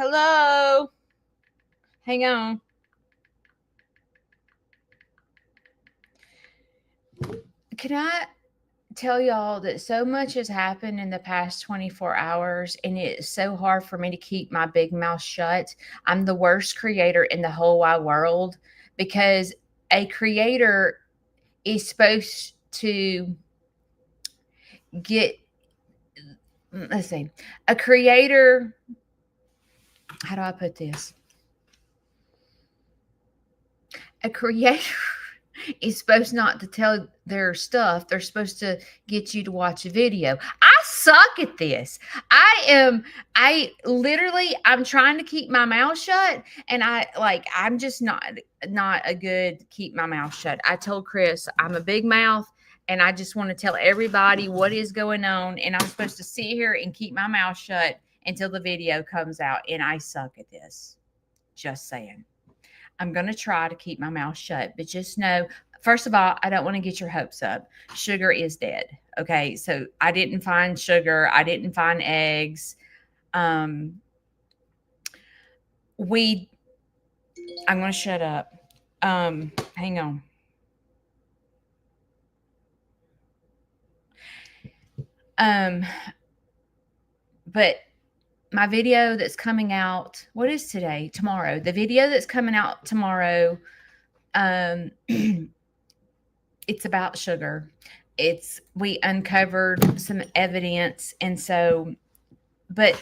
Hello. Hang on. Can I tell y'all that so much has happened in the past 24 hours, and it's so hard for me to keep my big mouth shut. I'm the worst creator in the whole wide world because a creator is supposed to get, let's see, a creator, how do I put this? A creator is supposed not to tell their stuff. They're supposed to get you to watch a video. I suck at this. I'm trying to keep my mouth shut, and I'm just not a good keep my mouth shut. I told Chris I'm a big mouth, and I just want to tell everybody what is going on, and I'm supposed to sit here and keep my mouth shut until the video comes out, and I suck at this. Just saying. I'm going to try to keep my mouth shut, but just know, first of all, I don't want to get your hopes up. Sugar is dead. Okay. So I didn't find sugar. I didn't find eggs. I'm going to shut up. Hang on. But my video that's coming out, what is today? Tomorrow. The video that's coming out tomorrow, it's about sugar. We uncovered some evidence, and so, but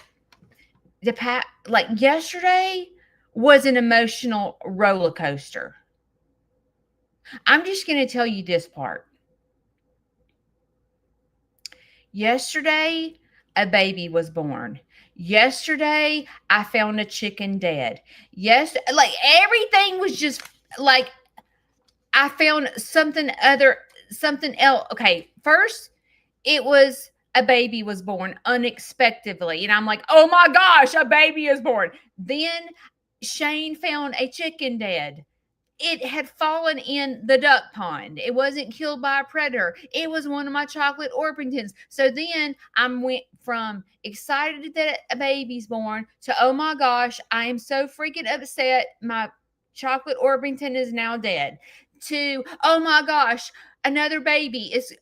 yesterday was an emotional roller coaster. I'm just going to tell you this part. Yesterday, a baby was born. Yesterday, I found a chicken dead. Yes, everything was just like I found something else. Okay, first, it was a baby was born unexpectedly. And I'm like, oh my gosh, a baby is born. Then Shane found a chicken dead. It had fallen in the duck pond. It wasn't killed by a predator. It was one of my chocolate Orpingtons. So then I went from excited that a baby's born to, oh my gosh, I am so freaking upset. My chocolate Orpington is now dead. To, oh my gosh, another baby is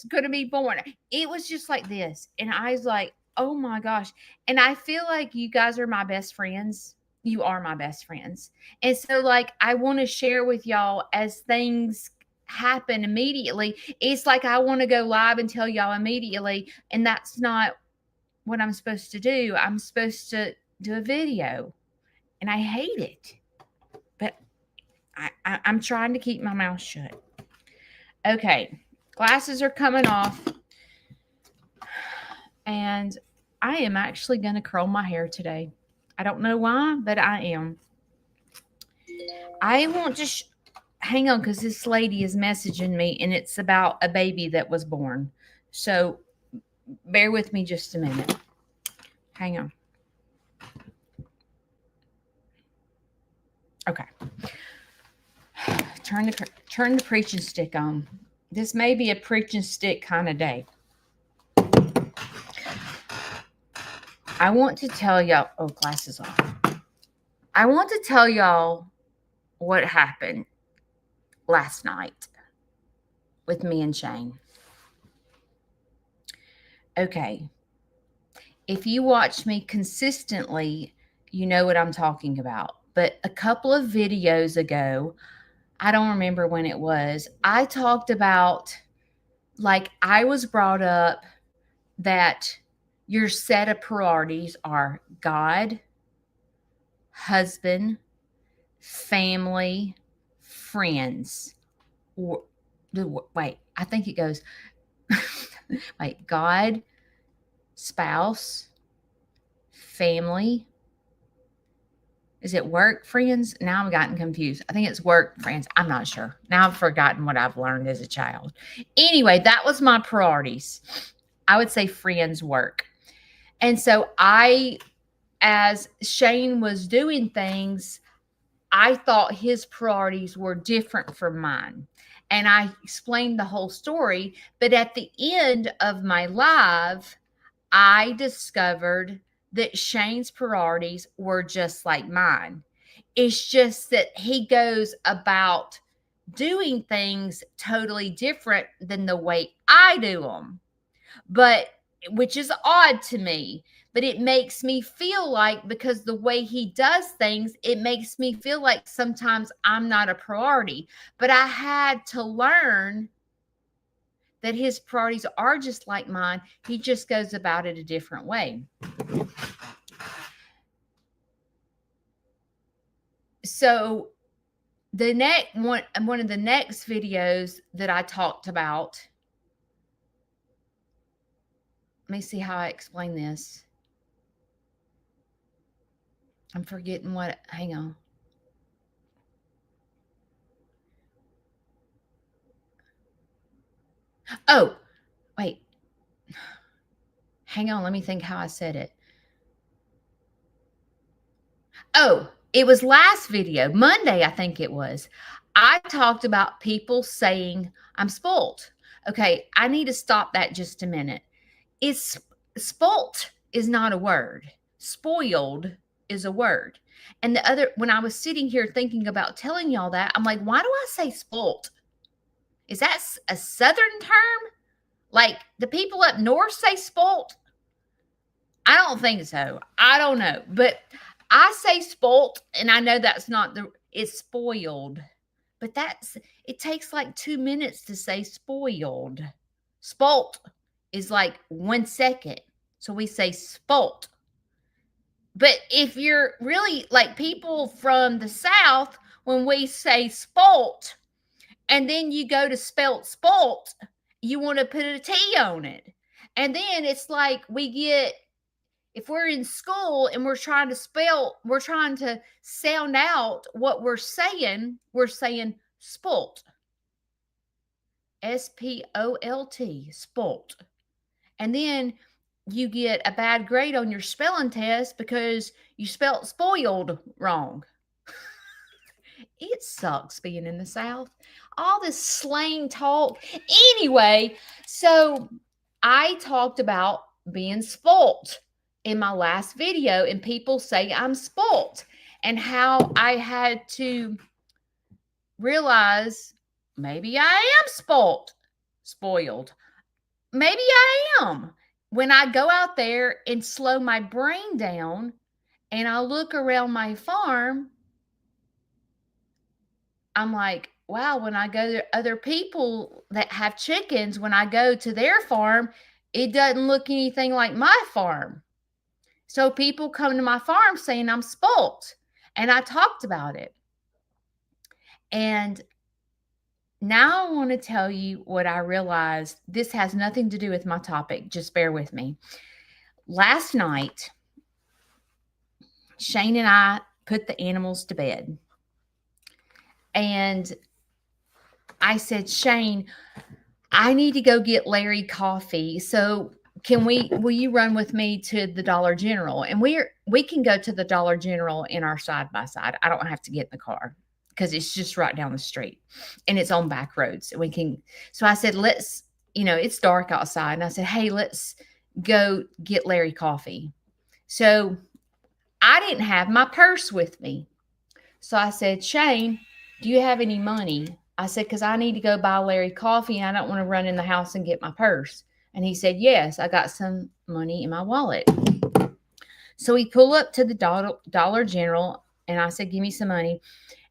going to be born. It was just like this. And I was like, oh my gosh. And I feel like you guys are my best friends. You are my best friends. And so, I want to share with y'all as things happen immediately. It's like I want to go live and tell y'all immediately. And that's not what I'm supposed to do. I'm supposed to do a video. And I hate it. But I'm trying to keep my mouth shut. Okay. Glasses are coming off. And I am actually going to curl my hair today. I don't know why, but I am. I want to hang on because this lady is messaging me, and it's about a baby that was born. So bear with me just a minute. Hang on. Okay. Turn the preaching stick on. This may be a preaching stick kind of day. I want to tell y'all, glasses off. I want to tell y'all what happened last night with me and Shane. Okay. If you watch me consistently, you know what I'm talking about. But a couple of videos ago, I don't remember when it was, I talked about, I was brought up that your set of priorities are God, husband, family, friends. Wait, I think it goes, God, spouse, family. Is it work, friends? Now I've gotten confused. I think it's work, friends. I'm not sure. Now I've forgotten what I've learned as a child. Anyway, that was my priorities. I would say friends, work. And so as Shane was doing things, I thought his priorities were different from mine. And I explained the whole story. But at the end of my live, I discovered that Shane's priorities were just like mine. It's just that he goes about doing things totally different than the way I do them. But which is odd to me, but it makes me feel like, because the way he does things, it makes me feel like sometimes I'm not a priority. But I had to learn that his priorities are just like mine. He just goes about it a different way. So the next one of the next videos that I talked about, let me see how I explain this. I'm forgetting what, hang on. Oh, wait. Hang on, let me think how I said it. Oh, it was last video, Monday, I think it was. I talked about people saying I'm spoilt. Okay, I need to stop that just a minute. It's spoilt is not a word. Spoiled is a word. And the other, when I was sitting here thinking about telling y'all that, I'm like, why do I say spoilt? Is that a Southern term? Like the people up north say spoilt? I don't think so. I don't know. But I say spoilt, and I know that's not it's spoiled. But it takes like 2 minutes to say spoiled. Spoilt is like 1 second. So we say spoilt. But if you're really like people from the South, when we say spoilt, and then you go to spelt spoilt, you want to put a T on it. And then it's like we get, if we're in school and we're trying to sound out what we're saying spoilt. S-P-O-L-T, spoilt. And then you get a bad grade on your spelling test because you spelt spoiled wrong. It sucks being in the South. All this slang talk. Anyway, so I talked about being spoilt in my last video, and people say I'm spoilt, and how I had to realize maybe I am spoiled. Maybe I am. When I go out there and slow my brain down and I look around my farm, I'm like, wow, when I go to other people that have chickens, when I go to their farm, it doesn't look anything like my farm. So people come to my farm saying I'm spoilt, and I talked about it. And now I want to tell you what I realized. This has nothing to do with my topic. Just bear with me. Last night, Shane and I put the animals to bed. And I said, Shane, I need to go get Larry coffee. So will you run with me to the Dollar General? And we can go to the Dollar General in our side by side. I don't have to get in the car because it's just right down the street and it's on back roads. So I said, it's dark outside. And I said, hey, let's go get Larry coffee. So I didn't have my purse with me. So I said, Shane, do you have any money? I said, because I need to go buy Larry coffee and I don't want to run in the house and get my purse. And he said, yes, I got some money in my wallet. So we pull up to the Dollar General and I said, give me some money.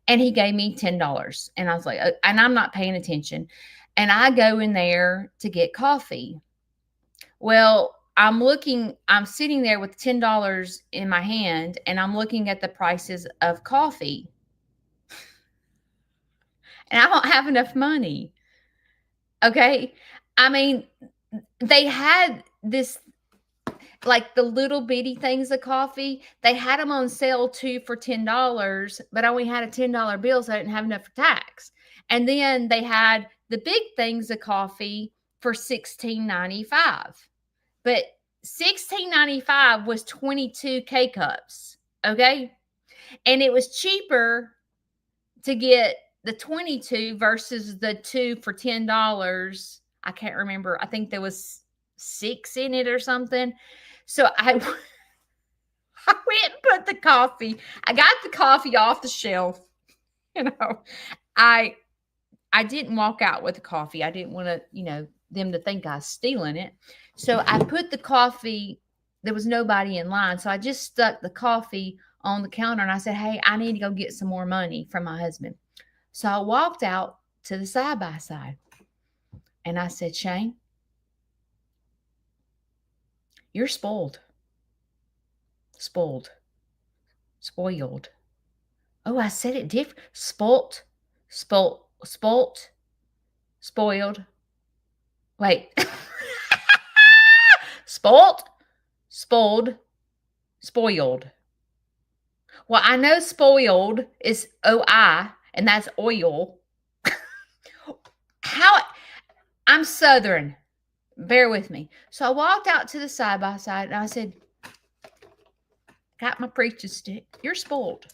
And he gave me $10. And I was like, and I'm not paying attention. And I go in there to get coffee. Well, I'm sitting there with $10 in my hand and I'm looking at the prices of coffee. And I don't have enough money. Okay. I mean, they had this, like the little bitty things of coffee. They had them on sale too for $10, but I only had a $10 bill, so I didn't have enough for tax. And then they had the big things of coffee for $16.95. But $16.95 was 22 K cups. Okay. And it was cheaper to get the 22 versus the 2 for $10. I can't remember. I think there was 6 in it or something. So coffee. I got the coffee off the shelf. You know, I didn't walk out with the coffee. I didn't want to, them to think I was stealing it. So I put the coffee, there was nobody in line. So I just stuck the coffee on the counter and I said, hey, I need to go get some more money from my husband. So I walked out to the side by side and I said, Shane, you're spoiled. Spoiled. Spoiled. Oh, I said it different. Spoilt. Spoilt. Spoilt. Spoiled. Wait. Spoilt. Spoiled. Spoiled. Well, I know spoiled is OI, and that's oil. How I'm Southern. Bear with me. So I walked out to the side by side and I said, got my preaching stick. You're spoiled.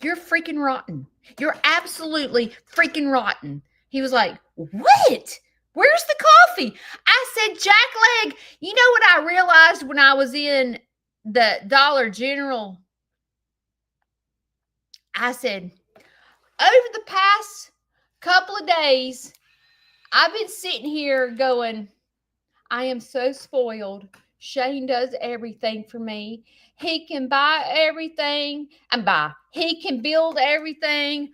You're freaking rotten. You're absolutely freaking rotten. He was like, what? Where's the coffee? I said, Jack Leg, you know what I realized when I was in the Dollar General? I said, over the past couple of days, I've been sitting here going, I am so spoiled. Shane does everything for me. He can buy everything He can build everything.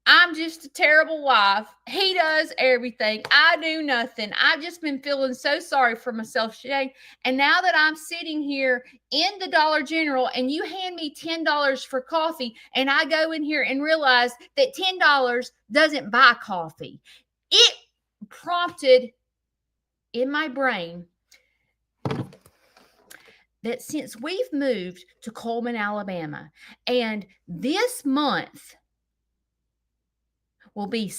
I'm just a terrible wife. He does everything. I do nothing. I've just been feeling so sorry for myself, Shane. And now that I'm sitting here in the Dollar General and you hand me $10 for coffee and I go in here and realize that $10 doesn't buy coffee. It prompted in my brain that since we've moved to Coleman, Alabama, and this month will be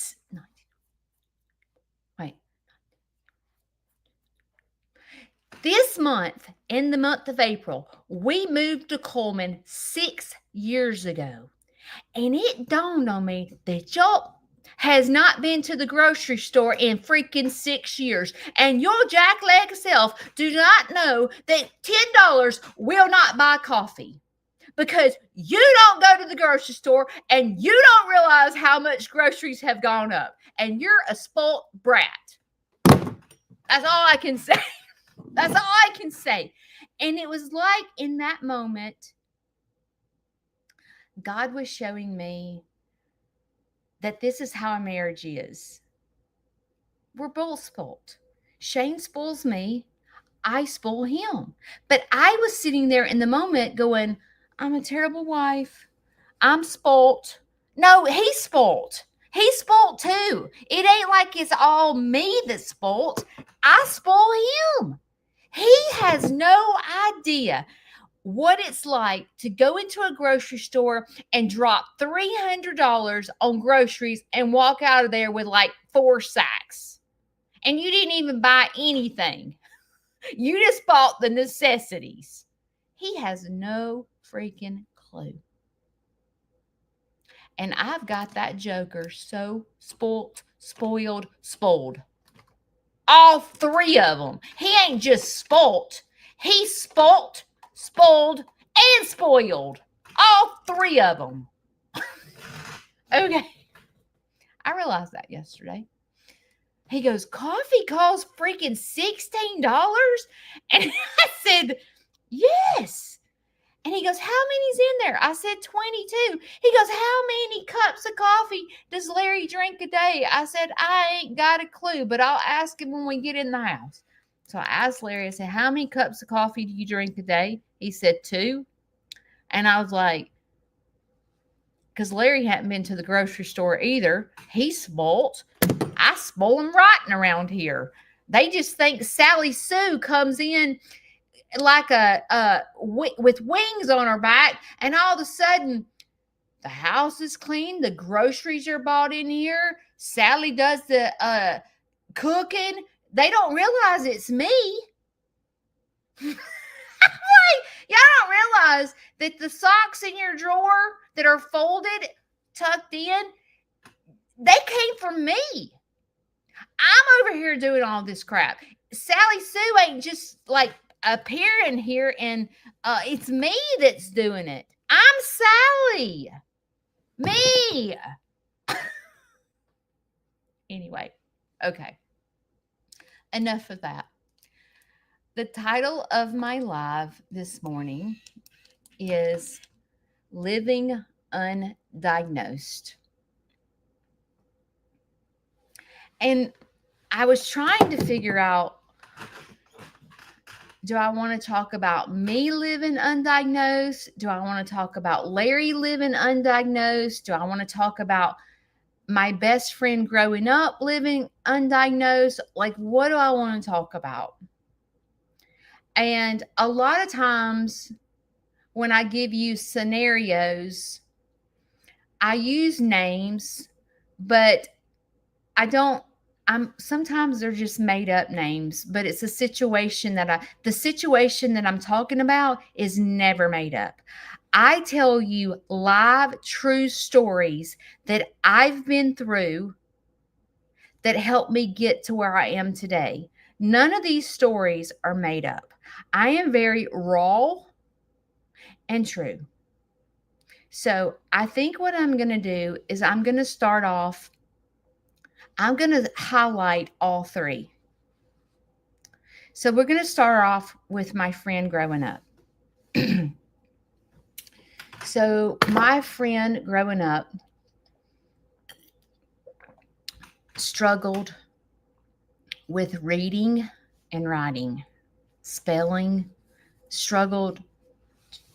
this month, in the month of April, we moved to Coleman 6 years ago. And it dawned on me that y'all has not been to the grocery store in freaking 6 years. And your jackleg self do not know that $10 will not buy coffee. Because you don't go to the grocery store and you don't realize how much groceries have gone up. And you're a spoilt brat. That's all I can say. That's all I can say. And it was like in that moment, God was showing me that this is how a marriage is. We're both spoiled. Shane spoils me. I spoil him. But I was sitting there in the moment going, I'm a terrible wife. I'm spoilt. No, he's spoilt. He's spoilt too. It ain't like it's all me that's spoilt. I spoil him. He has no idea what it's like to go into a grocery store and drop $300 on groceries and walk out of there with like 4 sacks. And you didn't even buy anything. You just bought the necessities. He has no freaking clue. And I've got that joker so spoiled. All 3 of them. He ain't just spoilt. He's spoilt, spoiled, and spoiled. All 3 of them. Okay. I realized that yesterday. He goes, coffee costs freaking $16? And I said, yes. And he goes, how many's in there? I said, 22. He goes, how many cups of coffee does Larry drink a day? I said, I ain't got a clue, but I'll ask him when we get in the house. So I asked Larry, I said, how many cups of coffee do you drink a day? He said, 2. And I was like, because Larry hadn't been to the grocery store either. He's spoilt. I spoil him rotten around here. They just think Sally Sue comes in like with wings on her back, and all of a sudden the house is clean, the groceries are bought in here, Sally does the cooking. They don't realize it's me. Like, y'all don't realize that the socks in your drawer that are folded, tucked in, they came from me. I'm over here doing all this crap. Sally Sue ain't just like a parent here, and it's me that's doing it. I'm Sally. Me. Anyway, okay. Enough of that. The title of my live this morning is Living Undiagnosed. And I was trying to figure out, do I want to talk about me living undiagnosed? Do I want to talk about Larry living undiagnosed? Do I want to talk about my best friend growing up living undiagnosed? Like, what do I want to talk about? And a lot of times when I give you scenarios, I use names, but sometimes they're just made up names, but it's a situation the situation that I'm talking about is never made up. I tell you live, true stories that I've been through that helped me get to where I am today. None of these stories are made up. I am very raw and true. So I think what I'm going to do is I'm going to highlight all three. So we're going to start off with my friend growing up. So my friend growing up struggled with reading and writing, spelling, struggled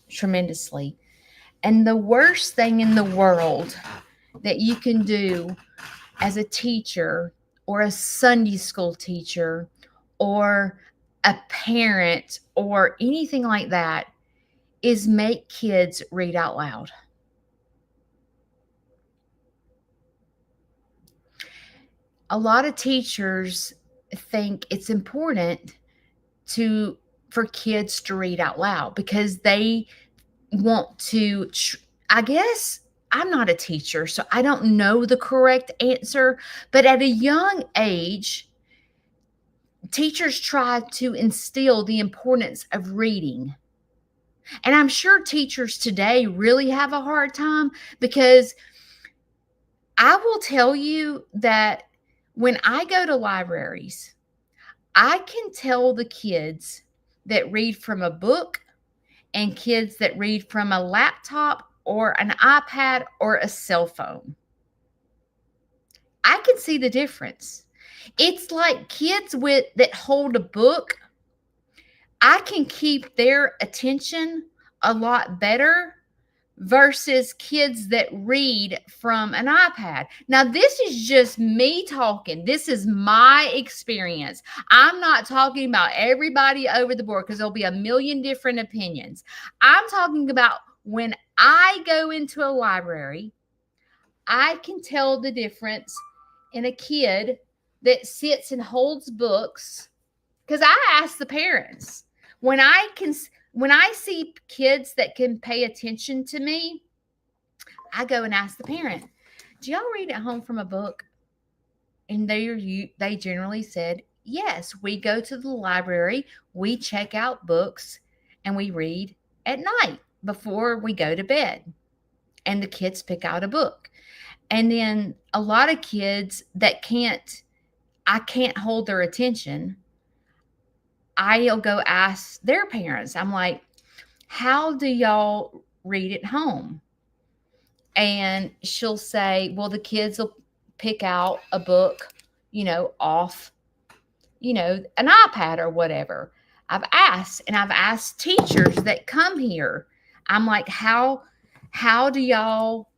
tremendously. And the worst thing in the world that you can do as a teacher or a Sunday school teacher or a parent or anything like that is make kids read out loud. A lot of teachers think it's important for kids to read out loud because they want to, I guess I'm not a teacher, so I don't know the correct answer, but at a young age, teachers try to instill the importance of reading. And I'm sure teachers today really have a hard time, because I will tell you that when I go to libraries, I can tell the kids that read from a book and kids that read from a laptop or an iPad or a cell phone. I can see the difference. It's like kids that hold a book, I can keep their attention a lot better versus kids that read from an iPad. Now, this is just me talking. This is my experience. I'm not talking about everybody over the board because there'll be a million different opinions. I'm talking about when I go into a library, I can tell the difference in a kid that sits and holds books, because I ask the parents. When I see kids that can pay attention to me, I go and ask the parent, do y'all read at home from a book? And they generally said, yes, we go to the library, we check out books, and we read at night before we go to bed. And the kids pick out a book. And then a lot of kids that I can't hold their attention, I'll go ask their parents. I'm like, how do y'all read at home? And she'll say, well, the kids will pick out a book, off, an iPad or whatever. I've asked teachers that come here. I'm like, how do y'all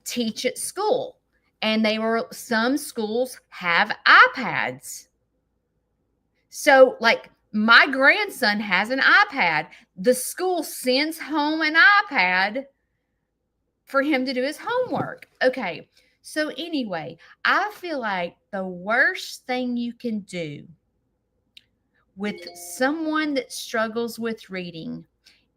teach at school? And some schools have iPads. So, like, my grandson has an iPad. The school sends home an iPad for him to do his homework. Okay. So anyway, I feel like the worst thing you can do with someone that struggles with reading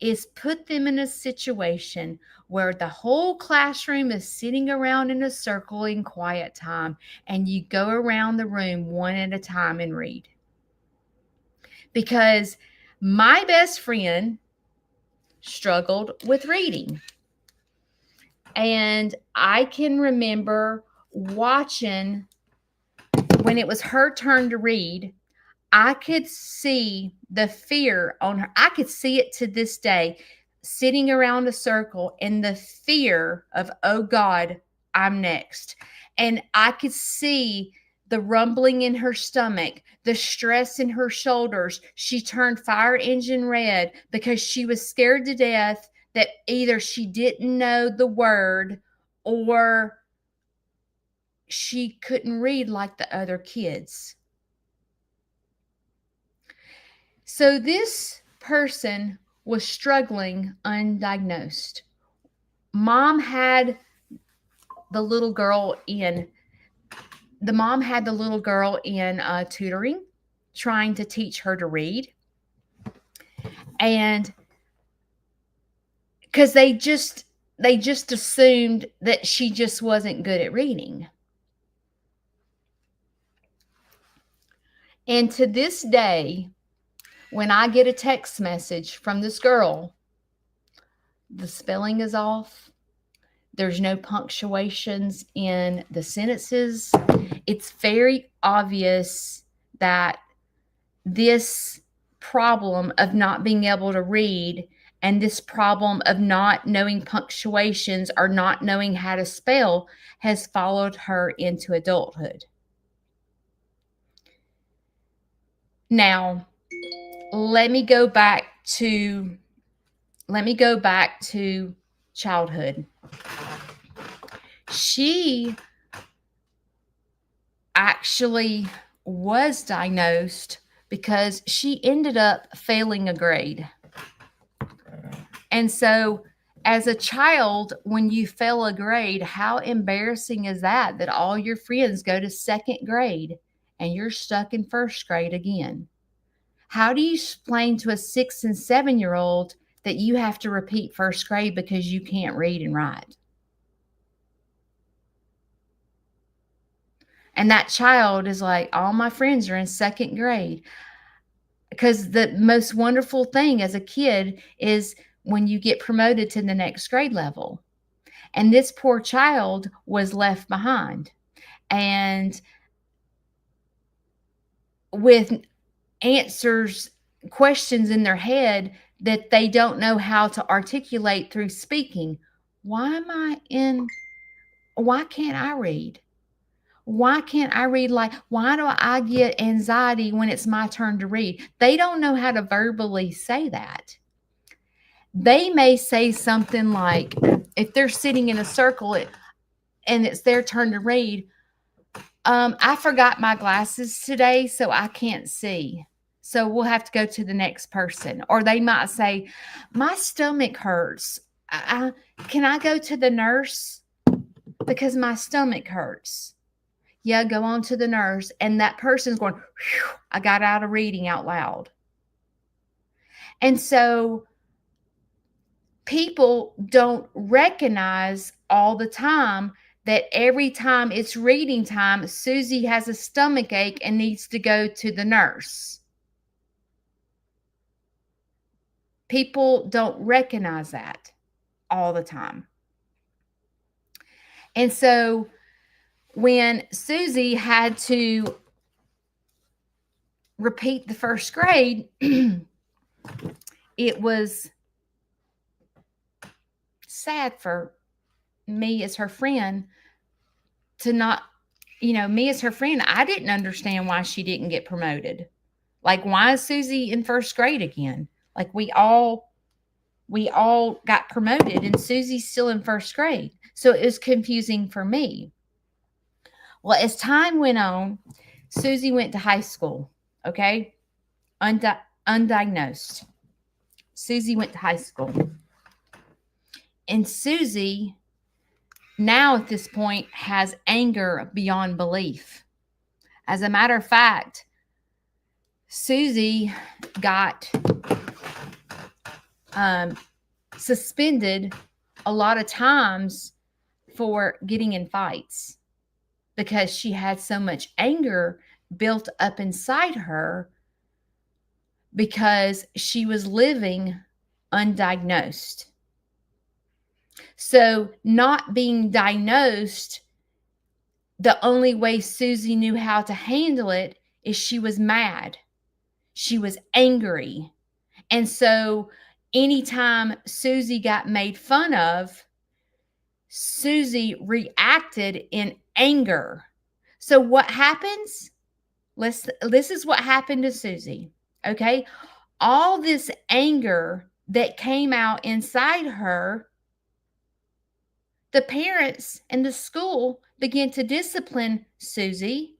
is put them in a situation where the whole classroom is sitting around in a circle in quiet time, and you go around the room one at a time and read. Because My best friend struggled with reading. And I can remember watching when it was her turn to read. I could see the fear on her. I could see it to this day, sitting around a circle and the fear of, oh God, I'm next. And I could see the rumbling in her stomach, the stress in her shoulders. She turned fire engine red because she was scared to death that either she didn't know the word or she couldn't read like the other kids. So this person was struggling undiagnosed. Mom had the little girl in tutoring, trying to teach her to read. And because they just assumed that she just wasn't good at reading. And to this day, when I get a text message from this girl, the spelling is off. There's no punctuations in the sentences. It's very obvious that this problem of not being able to read and this problem of not knowing punctuations or not knowing how to spell has followed her into adulthood. Now, let me go back to childhood. She actually was diagnosed because she ended up failing a grade. And so, as a child, when you fail a grade, how embarrassing is that all your friends go to second grade and you're stuck in first grade again? How do you explain to a 6 and 7-year-old that you have to repeat first grade because you can't read and write? And that child is like, all my friends are in second grade. Because the most wonderful thing as a kid is when you get promoted to the next grade level. And this poor child was left behind. And with questions in their head that they don't know how to articulate through speaking. Why can't I read? Why can't I read? Why do I get anxiety when it's my turn to read? They don't know how to verbally say that. They may say something like, if they're sitting in a circle and it's their turn to read, I forgot my glasses today, so I can't see. So we'll have to go to the next person. Or they might say, my stomach hurts. Can I go to the nurse? Because my stomach hurts. Yeah, go on to the nurse. And that person's going, whew, I got out of reading out loud. And so people don't recognize all the time that every time it's reading time, Susie has a stomach ache and needs to go to the nurse. People don't recognize that all the time. And so when Susie had to repeat the first grade, it was sad for me as her friend to not, me as her friend, I didn't understand why she didn't get promoted. Like, why is Susie in first grade again? Like, we all got promoted and Susie's still in first grade. So it was confusing for me. Well, as time went on, Susie went to high school, okay? Undiagnosed. Susie went to high school. And Susie, now at this point, has anger beyond belief. As a matter of fact, Susie got suspended a lot of times for getting in fights because she had so much anger built up inside her because she was living undiagnosed. So, not being diagnosed, the only way Susie knew how to handle it is she was mad. She was angry. And so, anytime Susie got made fun of, Susie reacted in anger. So, what happens? This is what happened to Susie. Okay. All this anger that came out inside her, the parents and the school began to discipline Susie,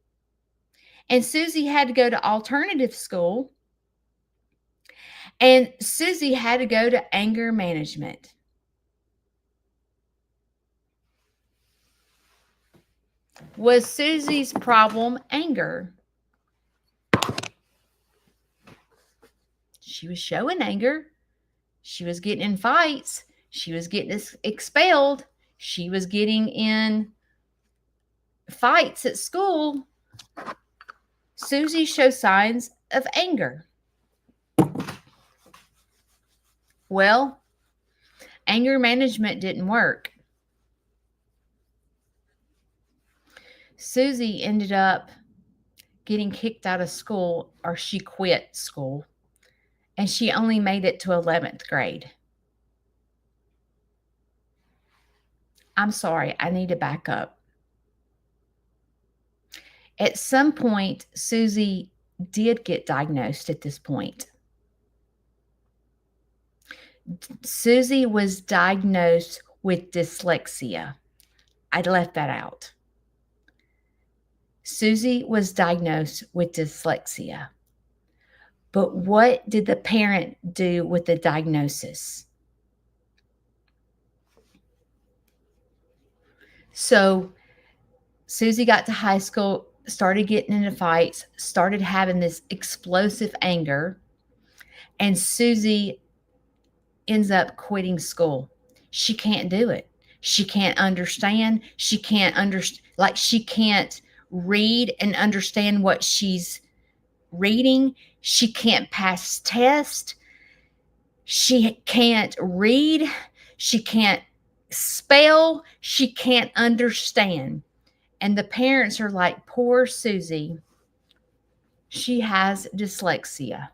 and Susie had to go to alternative school, and Susie had to go to anger management. Was Susie's problem anger? She was showing anger. She was getting in fights. She was getting expelled. She was getting in fights at school. Susie showed signs of anger. Well, anger management didn't work. Susie ended up getting kicked out of school, or she quit school, and she only made it to 11th grade. I'm sorry, I need to back up. At some point, Susie did get diagnosed at this point. Susie was diagnosed with dyslexia. I left that out. Susie was diagnosed with dyslexia. But what did the parent do with the diagnosis? So Susie got to high school, started getting into fights, started having this explosive anger, and Susie ends up quitting school. She can't do it. She can't understand. She can't she can't read and understand what she's reading. She can't pass tests. She can't read. She can't spell. She can't understand. And the parents are like, poor Susie. She has dyslexia.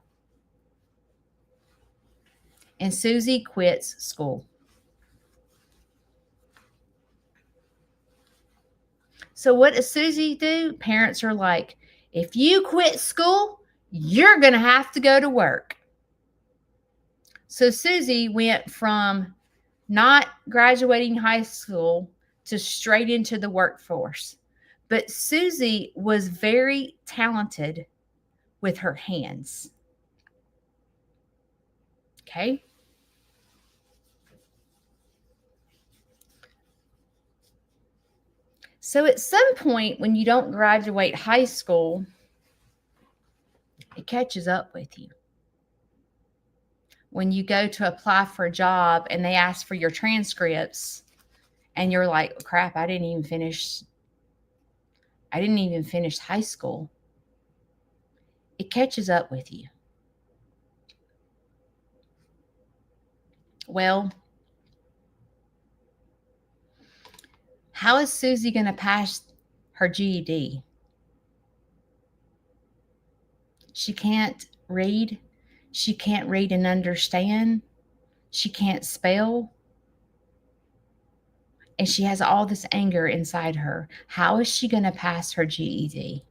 And Susie quits school. So what does Susie do? Parents are like, if you quit school, you're going to have to go to work. So Susie went from not graduating high school to straight into the workforce. But Susie was very talented with her hands. Okay. So at some point when you don't graduate high school, it catches up with you. When you go to apply for a job and they ask for your transcripts and you're like, crap, I didn't even finish high school. It catches up with you. Well, how is Susie going to pass her GED? She can't read. She can't read and understand. She can't spell. And she has all this anger inside her. How is she going to pass her GED?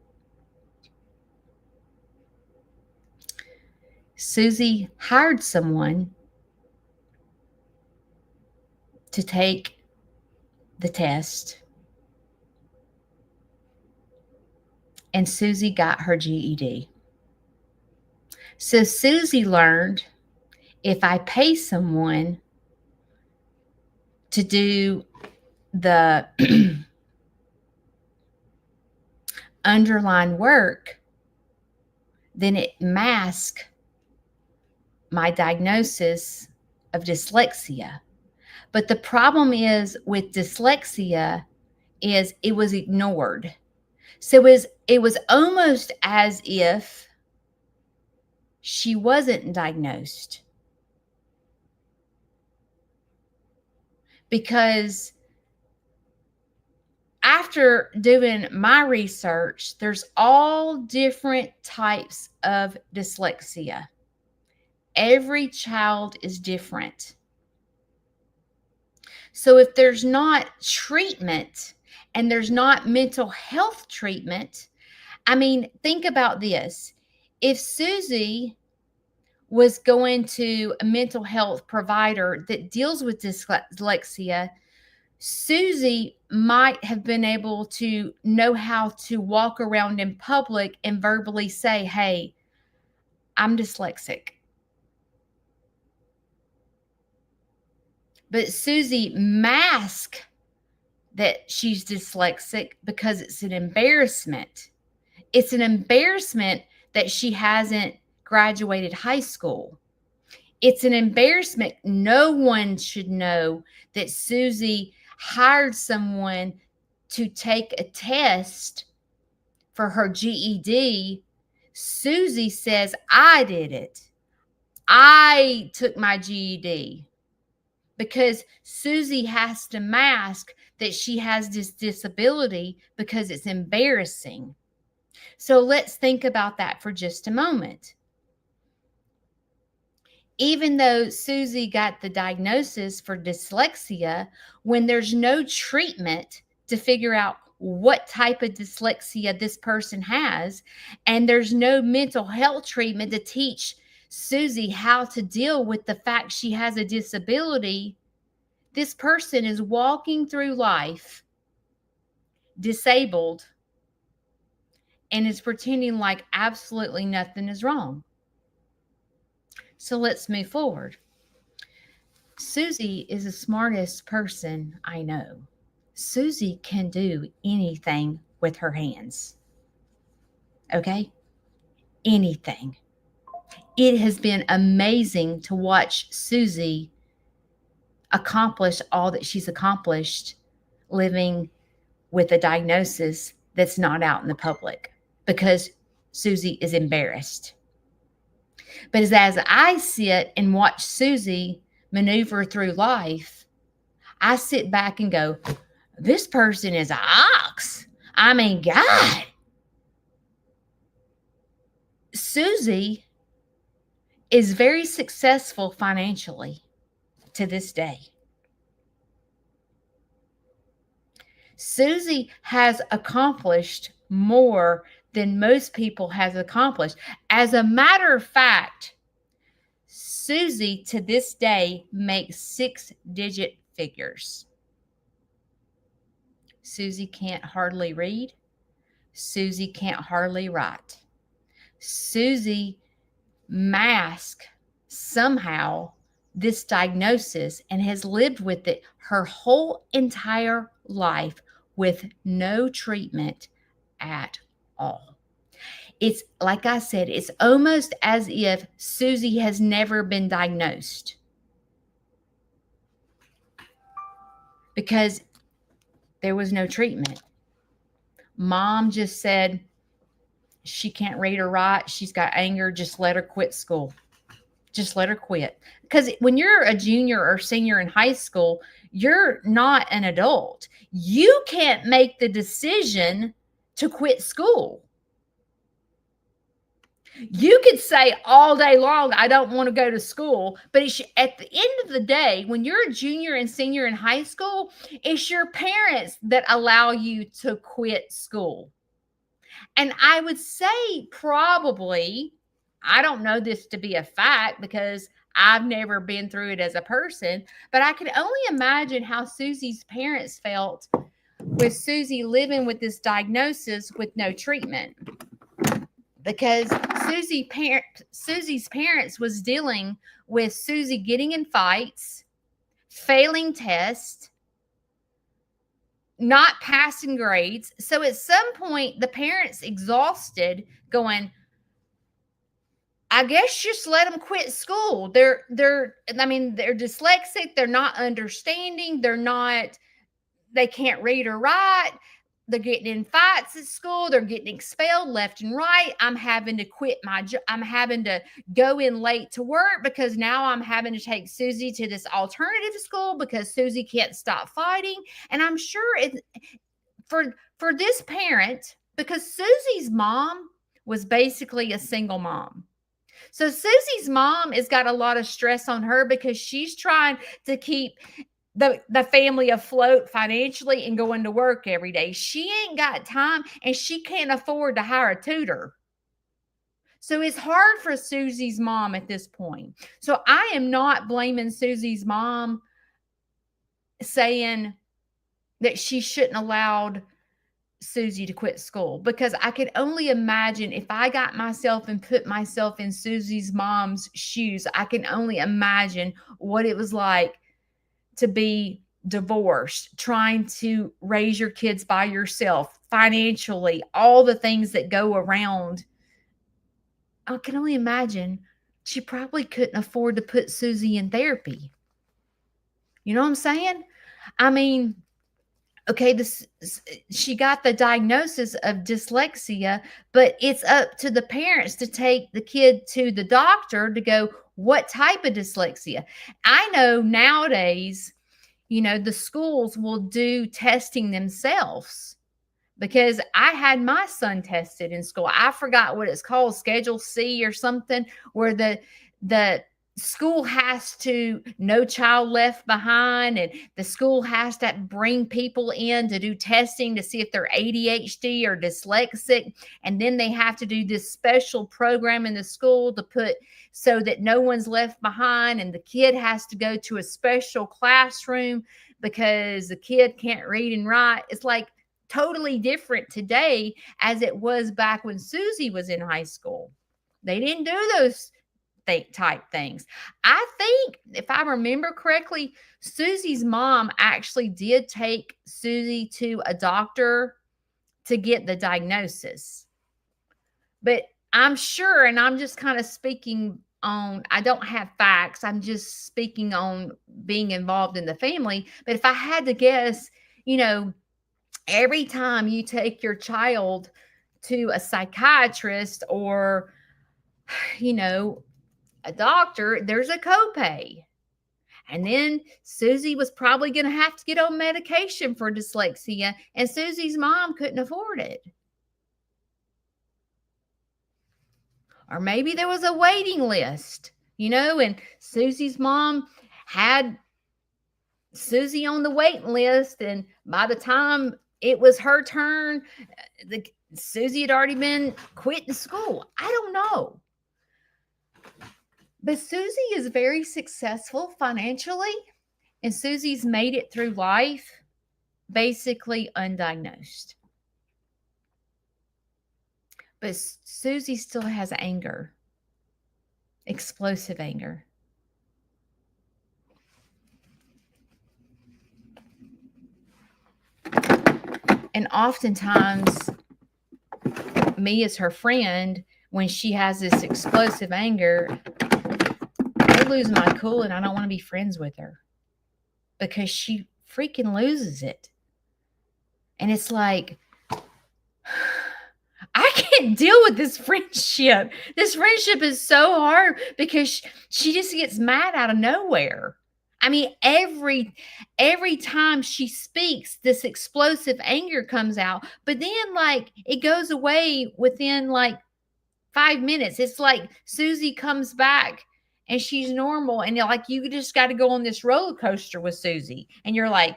Susie hired someone to take the test, and Susie got her GED. So Susie learned, if I pay someone to do the underlying work, then it masks my diagnosis of dyslexia. But the problem is with dyslexia is it was ignored. So it was almost as if she wasn't diagnosed. Because after doing my research, there's all different types of dyslexia. Every child is different. So if there's not treatment and there's not mental health treatment, I mean, think about this. If Susie was going to a mental health provider that deals with dyslexia, Susie might have been able to know how to walk around in public and verbally say, hey, I'm dyslexic. But Susie masks that she's dyslexic because it's an embarrassment. It's an embarrassment that she hasn't graduated high school. It's an embarrassment. No one should know that Susie hired someone to take a test for her GED. Susie says, I did it. I took my GED. Because Susie has to mask that she has this disability because it's embarrassing. So let's think about that for just a moment. Even though Susie got the diagnosis for dyslexia, when there's no treatment to figure out what type of dyslexia this person has, and there's no mental health treatment to teach Susie how to deal with the fact she has a disability, this person is walking through life disabled and is pretending like absolutely nothing is wrong. So let's move forward. Susie is the smartest person I know. Susie can do anything with her hands. Okay? Anything. It has been amazing to watch Susie accomplish all that she's accomplished living with a diagnosis that's not out in the public because Susie is embarrassed. But as I sit and watch Susie maneuver through life, I sit back and go, this person is an ox. I mean, God. Susie is very successful financially to this day. Susie has accomplished more than most people has accomplished. As a matter of fact, Susie to this day makes 6-digit figures. Susie can't hardly read. Susie can't hardly write. Susie masked somehow this diagnosis and has lived with it her whole entire life with no treatment at all. It's like I said, it's almost as if Susie has never been diagnosed because there was no treatment. Mom just said she can't read or write. She's got anger. Just let her quit school. Just let her quit. Because when you're a junior or senior in high school, you're not an adult. You can't make the decision to quit school. You could say all day long, I don't want to go to school. But at the end of the day, when you're a junior and senior in high school, it's your parents that allow you to quit school. And I would say probably, I don't know this to be a fact because I've never been through it as a person, but I can only imagine how Susie's parents felt with Susie living with this diagnosis with no treatment. Because Susie's parents was dealing with Susie getting in fights, failing tests, not passing grades. So at some point, the parents exhausted going, I guess just let them quit school. They're dyslexic. They're not understanding. They can't read or write. they're getting in fights at school. They're getting expelled left and right. I'm having to quit my job. I'm having to go in late to work because now I'm having to take Susie to this alternative school because Susie can't stop fighting. And I'm sure it for this parent, because Susie's mom was basically a single mom. So Susie's mom has got a lot of stress on her because she's trying to keep the family afloat financially and going to work every day. She ain't got time and she can't afford to hire a tutor. So it's hard for Susie's mom at this point. So I am not blaming Susie's mom, saying that she shouldn't allowed Susie to quit school, because I could only imagine if I got myself and put myself in Susie's mom's shoes. I can only imagine what it was like to be divorced, trying to raise your kids by yourself, financially, all the things that go around. I can only imagine she probably couldn't afford to put Susie in therapy. You know what I'm saying? I mean, okay, she got the diagnosis of dyslexia, but it's up to the parents to take the kid to the doctor to go, what type of dyslexia? I know nowadays, the schools will do testing themselves, because I had my son tested in school. I forgot what it's called, Schedule C or something, where the school has to, no child left behind, and the school has to bring people in to do testing to see if they're ADHD or dyslexic, and then they have to do this special program in the school to put so that no one's left behind, and the kid has to go to a special classroom because the kid can't read and write. It's like totally different today as it was back when Susie was in high school. They didn't do those type things. I think, if I remember correctly, Susie's mom actually did take Susie to a doctor to get the diagnosis. But I'm sure, and I'm just kind of speaking on, I don't have facts. I'm just speaking on being involved in the family. But if I had to guess, every time you take your child to a psychiatrist or, a doctor, there's a copay. And then Susie was probably going to have to get on medication for dyslexia, and Susie's mom couldn't afford it. Or maybe there was a waiting list, and Susie's mom had Susie on the waiting list, and by the time it was her turn, Susie had already been quitting school. I don't know. But Susie is very successful financially, and Susie's made it through life basically undiagnosed. But Susie still has anger, explosive anger. And oftentimes, me as her friend, when she has this explosive anger, I lose my cool and I don't want to be friends with her because she freaking loses it. And it's like, I can't deal with this friendship. This friendship is so hard because she just gets mad out of nowhere. I mean, every time she speaks, this explosive anger comes out, but then like it goes away within like 5 minutes. It's like Susie comes back and she's normal, and like you just got to go on this roller coaster with Susie, and you're like,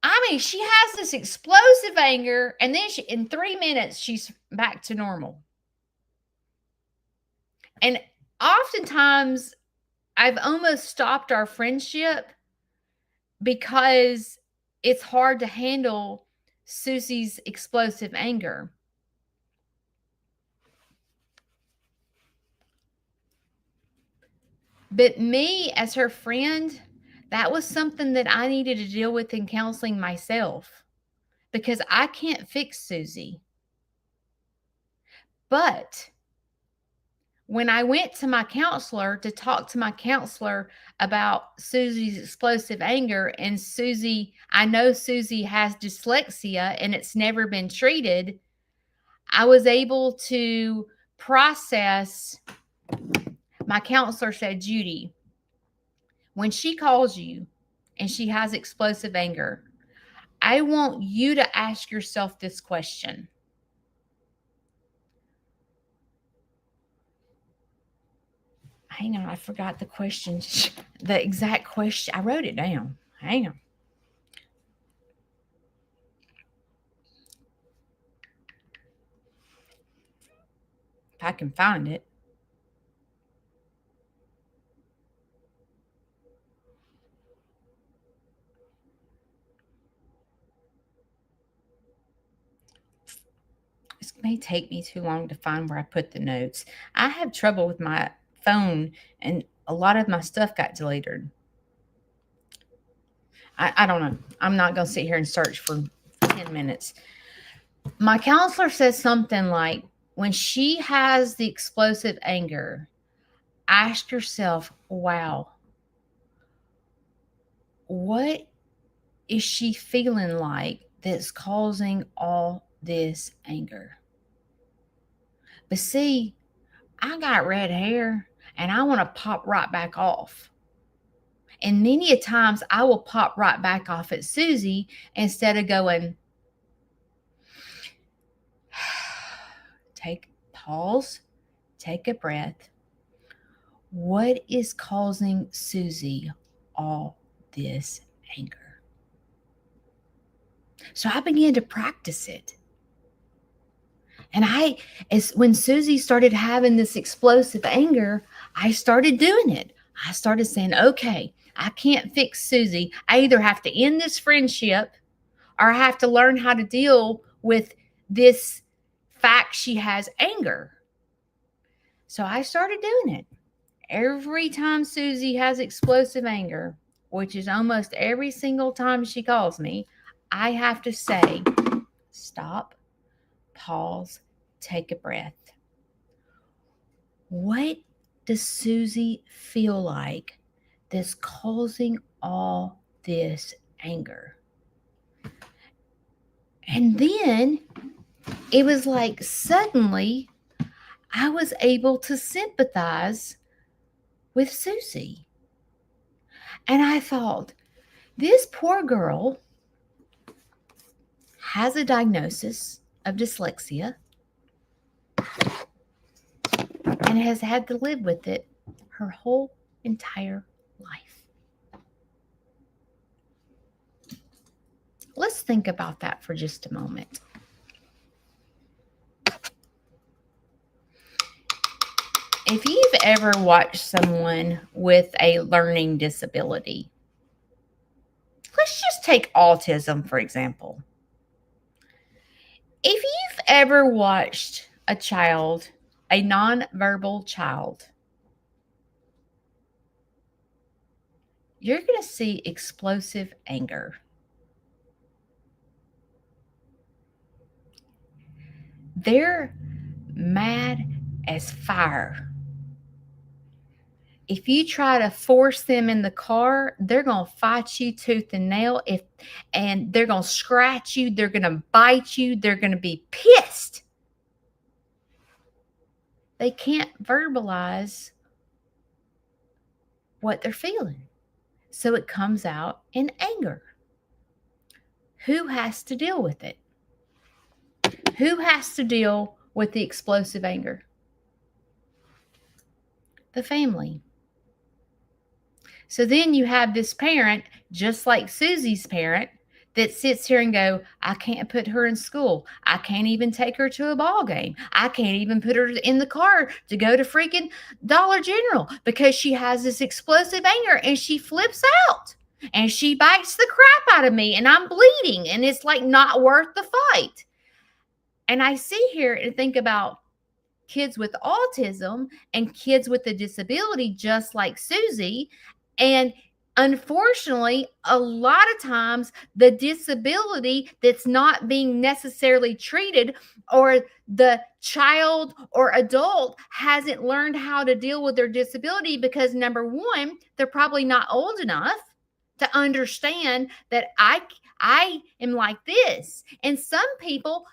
I mean, she has this explosive anger, and then in 3 minutes she's back to normal. And oftentimes I've almost stopped our friendship because it's hard to handle Susie's explosive anger. But me, as her friend, that was something that I needed to deal with in counseling myself, because I can't fix Susie. But When I went to my counselor to talk to my counselor about Susie's explosive anger, and I know Susie has dyslexia and it's never been treated, I was able to process. My counselor said, Judy, when she calls you and she has explosive anger, I want you to ask yourself this question. Hang on, I forgot the question. The exact question. I wrote it down. Hang on. If I can find it. This may take me too long to find where I put the notes. I have trouble with my phone, and a lot of my stuff got deleted. I don't know. I'm not going to sit here and search for 10 minutes. My counselor says something like, when she has the explosive anger, ask yourself, wow, what is she feeling like that's causing all this anger? But see, I got red hair and I want to pop right back off. And many a times I will pop right back off at Susie instead of going, pause, take a breath. What is causing Susie all this anger? So I began to practice it. And when Susie started having this explosive anger, I started doing it. I started saying, okay, I can't fix Susie. I either have to end this friendship or I have to learn how to deal with this fact she has anger. So I started doing it. Every time Susie has explosive anger, which is almost every single time she calls me, I have to say, stop, pause, take a breath. What does Susie feel like that's causing all this anger? And then it was like suddenly I was able to sympathize with Susie. And I thought, this poor girl has a diagnosis of dyslexia and has had to live with it her whole entire life. Let's think about that for just a moment. If you've ever watched someone with a learning disability, let's just take autism, for example. If you've ever watched a child, a nonverbal child, you're going to see explosive anger. They're mad as fire. If you try to force them in the car, they're going to fight you tooth and nail, and they're going to scratch you, they're going to bite you, they're going to be pissed. They can't verbalize what they're feeling. So it comes out in anger. Who has to deal with it? Who has to deal with the explosive anger? The family. So then you have this parent, just like Susie's parent, that sits here and go, I can't put her in school. I can't even take her to a ball game. I can't even put her in the car to go to freaking Dollar General because she has this explosive anger and she flips out and she bites the crap out of me and I'm bleeding and it's like not worth the fight. And I sit here and think about kids with autism and kids with a disability just like Susie, and Unfortunately, a lot of times the disability that's not being necessarily treated, or the child or adult hasn't learned how to deal with their disability because, number one, they're probably not old enough to understand that I am like this. And some people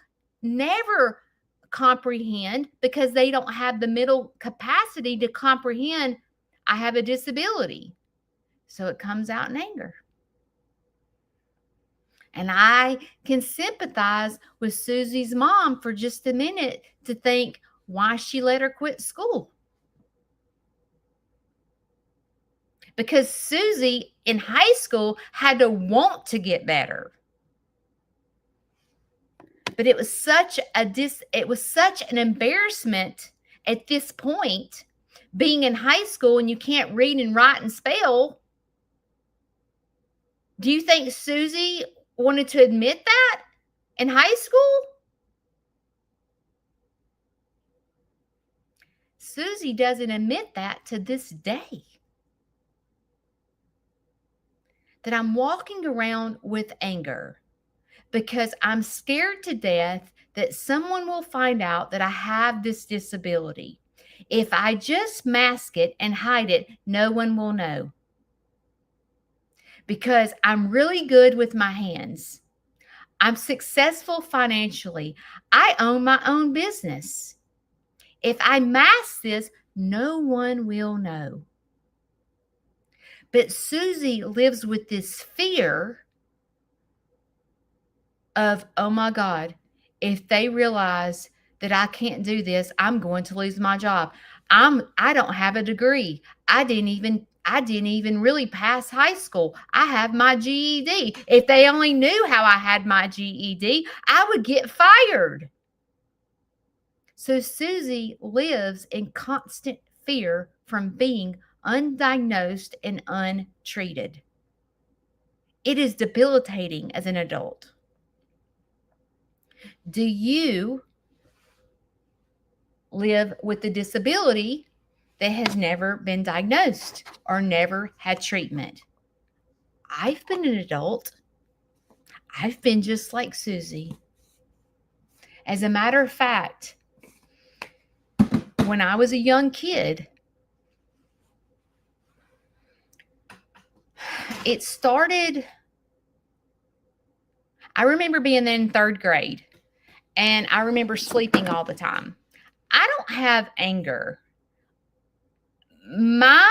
never comprehend because they don't have the mental capacity to comprehend I have a disability. So it comes out in anger. And I can sympathize with Susie's mom for just a minute to think why she let her quit school. Because Susie in high school had to want to get better. But it was such an embarrassment at this point, being in high school and you can't read and write and spell. Do you think Susie wanted to admit that in high school? Susie doesn't admit that to this day. That I'm walking around with anger because I'm scared to death that someone will find out that I have this disability. If I just mask it and hide it, no one will know. Because I'm really good with my hands. I'm successful financially. I own my own business. If I mask this, no one will know. But Susie lives with this fear of, oh my God, if they realize that I can't do this, I'm going to lose my job. I don't have a degree. I didn't even really pass high school. I have my GED. If they only knew how I had my GED, I would get fired. So Susie lives in constant fear from being undiagnosed and untreated. It is debilitating as an adult. Do you live with a disability that has never been diagnosed or never had treatment? I've been an adult. I've been just like Susie. As a matter of fact, when I was a young kid, it started, I remember being in third grade, and I remember sleeping all the time. I don't have anger. Mine,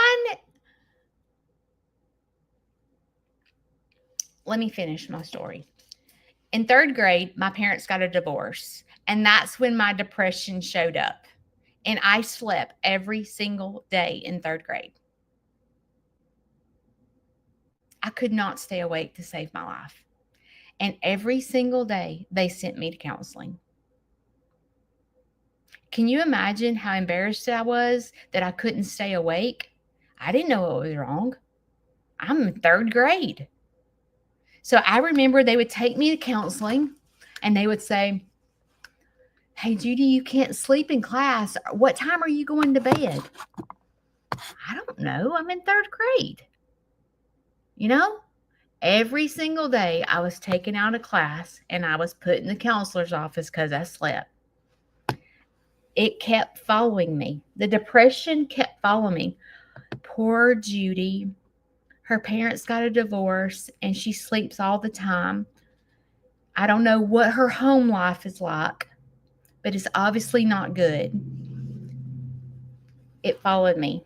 let me finish my story. In third grade, my parents got a divorce, and that's when my depression showed up. And I slept every single day in third grade. I could not stay awake to save my life. And every single day, they sent me to counseling. Can you imagine how embarrassed I was that I couldn't stay awake? I didn't know what was wrong. I'm in third grade. So I remember they would take me to counseling and they would say, hey, Judy, you can't sleep in class. What time are you going to bed? I don't know. I'm in third grade. You know, every single day I was taken out of class and I was put in the counselor's office because I slept. It kept following me. The depression kept following me. Poor Judy. Her parents got a divorce and she sleeps all the time. I don't know what her home life is like, but it's obviously not good. It followed me.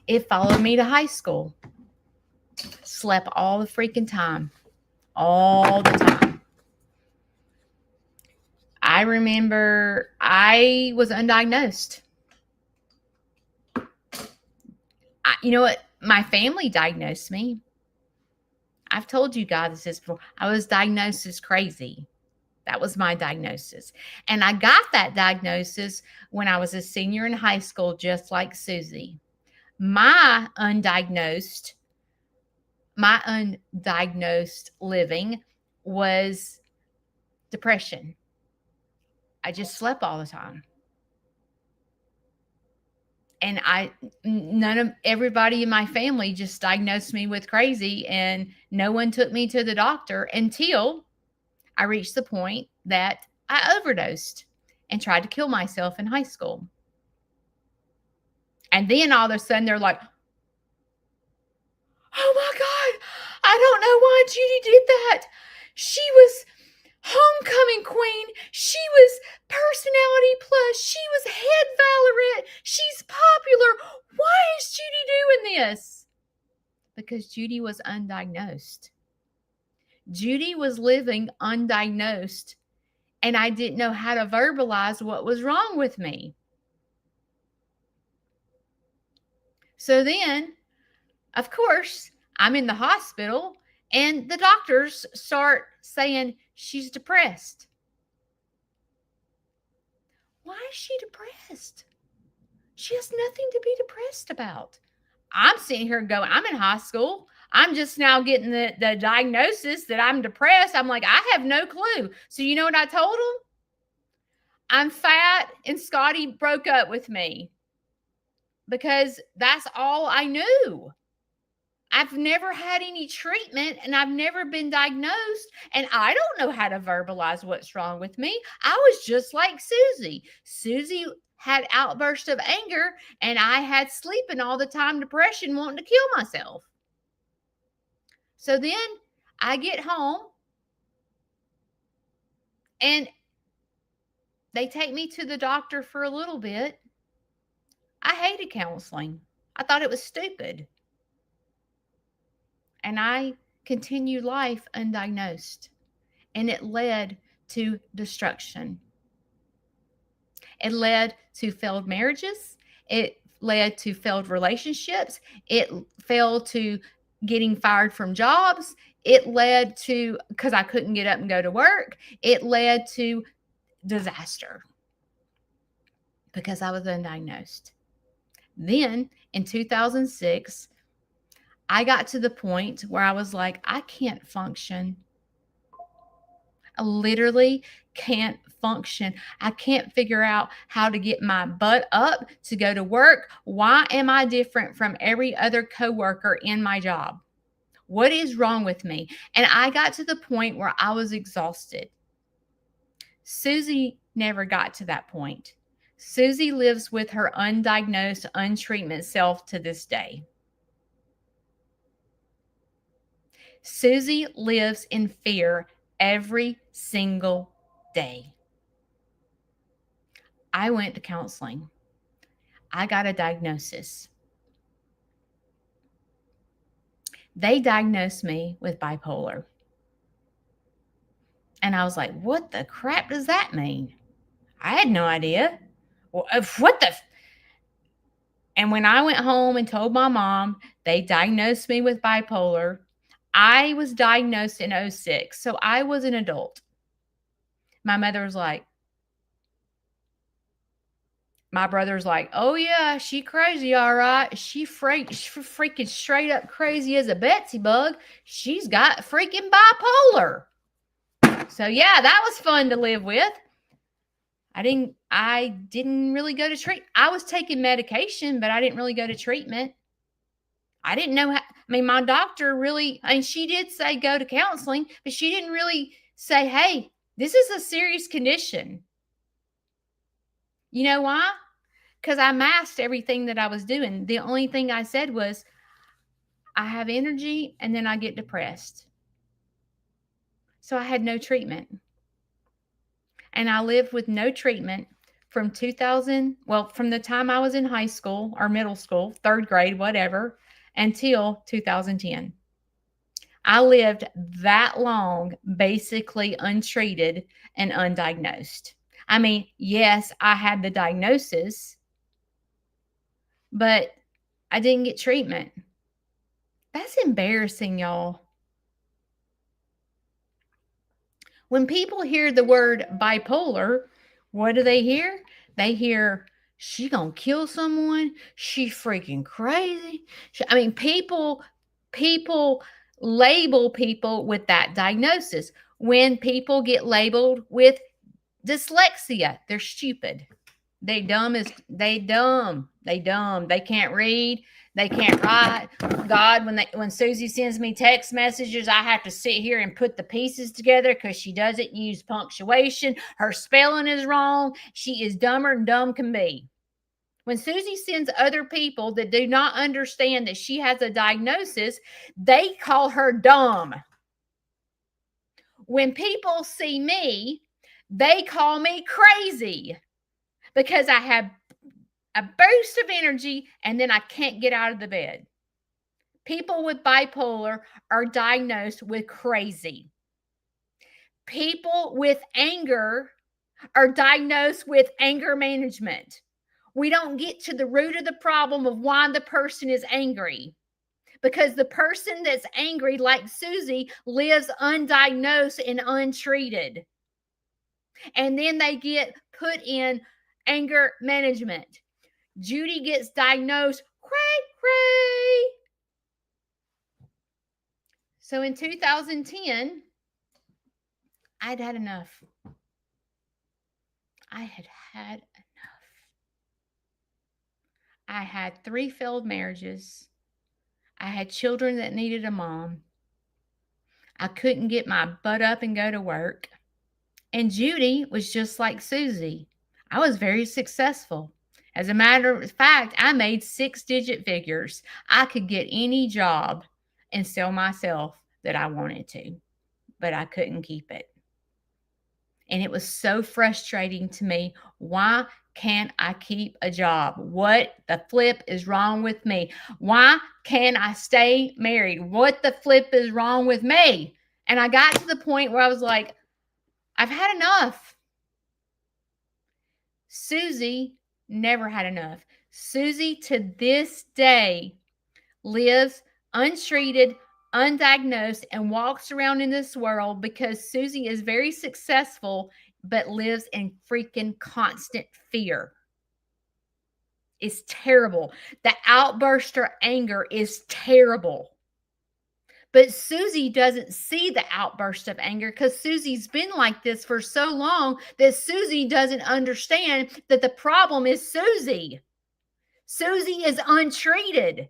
It followed me to high school. Slept all the freaking time. All the time. I remember I was undiagnosed. You know what? My family diagnosed me. I've told you guys this before. I was diagnosed as crazy. That was my diagnosis. And I got that diagnosis when I was a senior in high school, just like Susie. My undiagnosed living was depression. I just slept all the time. And none of everybody in my family just diagnosed me with crazy, and no one took me to the doctor until I reached the point that I overdosed and tried to kill myself in high school. And then all of a sudden they're like, oh my God, I don't know why Judy did that. She was homecoming queen. She was personality plus. She was head Valorette. She's popular. Why is Judy doing this? Because Judy was undiagnosed. Judy was living undiagnosed, and I didn't know how to verbalize what was wrong with me. So then, of course, I'm in the hospital, and the doctors start saying she's depressed. Why is she depressed? She has nothing to be depressed about. I'm sitting here going, I'm in high school. I'm just now getting the diagnosis that I'm depressed. I'm like, I have no clue. So you know what I told them? I'm fat and Scotty broke up with me, because that's all I knew. I've never had any treatment, and I've never been diagnosed, and I don't know how to verbalize what's wrong with me. I was just like Susie. Susie had outbursts of anger, and I had sleeping all the time, depression, wanting to kill myself. So then I get home, and they take me to the doctor for a little bit. I hated counseling. I thought it was stupid. And I continued life undiagnosed, and it led to destruction. It led to failed marriages. It led to failed relationships. It led to getting fired from jobs. It led to, because I couldn't get up and go to work, it led to disaster because I was undiagnosed. Then in 2006, I got to the point where I was like, I can't function. I literally can't function. I can't figure out how to get my butt up to go to work. Why am I different from every other coworker in my job? What is wrong with me? And I got to the point where I was exhausted. Susie never got to that point. Susie lives with her undiagnosed, untreatment self to this day. Susie lives in fear every single day. I went to counseling. I got a diagnosis. They diagnosed me with bipolar. And I was like, what the crap does that mean? I had no idea. And when I went home and told my mom, they diagnosed me with bipolar. I was diagnosed in 2006, so I was an adult. My mother was like, my brother's like, oh yeah, she crazy, all right. She freaking straight up crazy as a Betsy bug. She's got freaking bipolar. So yeah, that was fun to live with. I didn't really go to treatment. I was taking medication, but I didn't really go to treatment. I didn't know how, my doctor really, she did say go to counseling, but she didn't really say, hey, this is a serious condition. You know why? Because I masked everything that I was doing. The only thing I said was, I have energy and then I get depressed. So I had no treatment. And I lived with no treatment from from the time I was in high school or middle school, third grade, whatever, until 2010. I lived that long, basically untreated and undiagnosed. Yes, I had the diagnosis, but I didn't get treatment. That's embarrassing, y'all. When people hear the word bipolar, what do they hear? They hear, she gonna kill someone. She freaking crazy. People label people with that diagnosis. When people get labeled with dyslexia, they're stupid. They dumb as they dumb. They dumb. They can't read. They can't write. God, when Susie sends me text messages, I have to sit here and put the pieces together because she doesn't use punctuation. Her spelling is wrong. She is dumber than dumb can be. When Susie sends other people that do not understand that she has a diagnosis, they call her dumb. When people see me, they call me crazy because I have a burst of energy and then I can't get out of the bed. People with bipolar are diagnosed with crazy. People with anger are diagnosed with anger management. We don't get to the root of the problem of why the person is angry, because the person that's angry, like Susie, lives undiagnosed and untreated. And then they get put in anger management. Judy gets diagnosed cray. So in 2010, I'd had enough. I had enough. I had 3 failed marriages. I had children that needed a mom. I couldn't get my butt up and go to work. And Judy was just like Susie. I was very successful. As a matter of fact, I made 6-digit figures. I could get any job and sell myself that I wanted to, but I couldn't keep it. And it was so frustrating to me. Why can't I keep a job? What the flip is wrong with me? Why can't I stay married? What the flip is wrong with me? And I got to the point where I was like, I've had enough. Susie never had enough. Susie to this day lives untreated, undiagnosed, and walks around in this world because Susie is very successful but lives in freaking constant fear. It's terrible. The outburst of anger is terrible. But Susie doesn't see the outburst of anger because Susie's been like this for so long that Susie doesn't understand that the problem is Susie. Susie is untreated.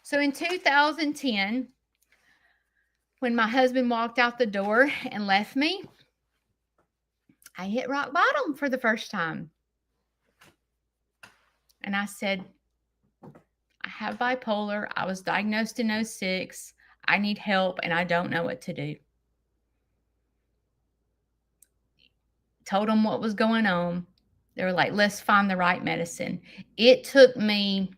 So in 2010, when my husband walked out the door and left me, I hit rock bottom for the first time. And I said, I have bipolar. I was diagnosed in 2006. I need help and I don't know what to do. Told them what was going on. They were like, let's find the right medicine. It took me,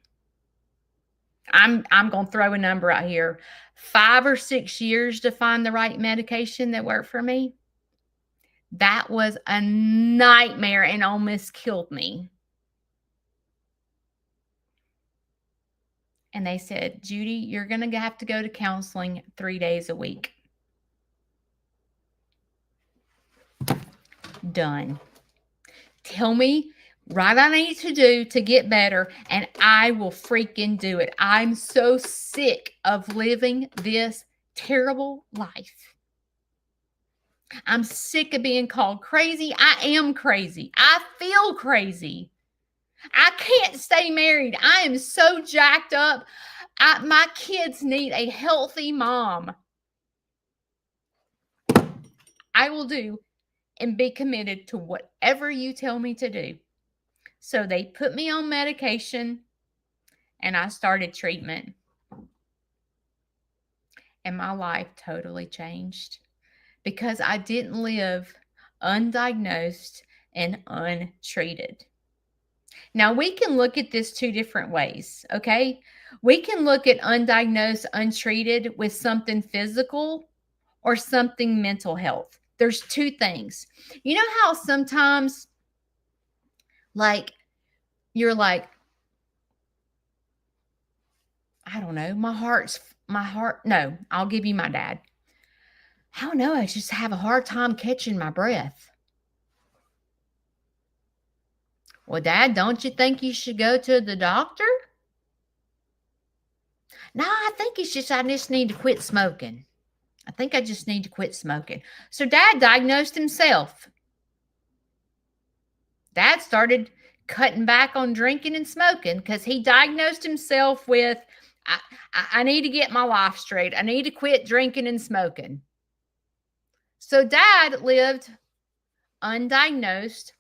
I'm going to throw a number out here, 5 or 6 years to find the right medication that worked for me. That was a nightmare and almost killed me. And they said, Judy, you're going to have to go to counseling 3 days a week. Done. Tell me what I need to do to get better, and I will freaking do it. I'm so sick of living this terrible life. I'm sick of being called crazy. I am crazy. I feel crazy. I can't stay married. I am so jacked up. My kids need a healthy mom. I will do and be committed to whatever you tell me to do. So they put me on medication and I started treatment. And my life totally changed because I didn't live undiagnosed and untreated. Now, we can look at this 2 different ways, okay? We can look at undiagnosed, untreated with something physical or something mental health. There's 2 things. You know how sometimes, like, you're like, I don't know, no, I'll give you my dad. I don't know, I just have a hard time catching my breath. Well, Dad, don't you think you should go to the doctor? No, I think it's just I just need to quit smoking. So Dad diagnosed himself. Dad started cutting back on drinking and smoking because he diagnosed himself with, I, I need to get my life straight. I need to quit drinking and smoking. So Dad lived undiagnosed,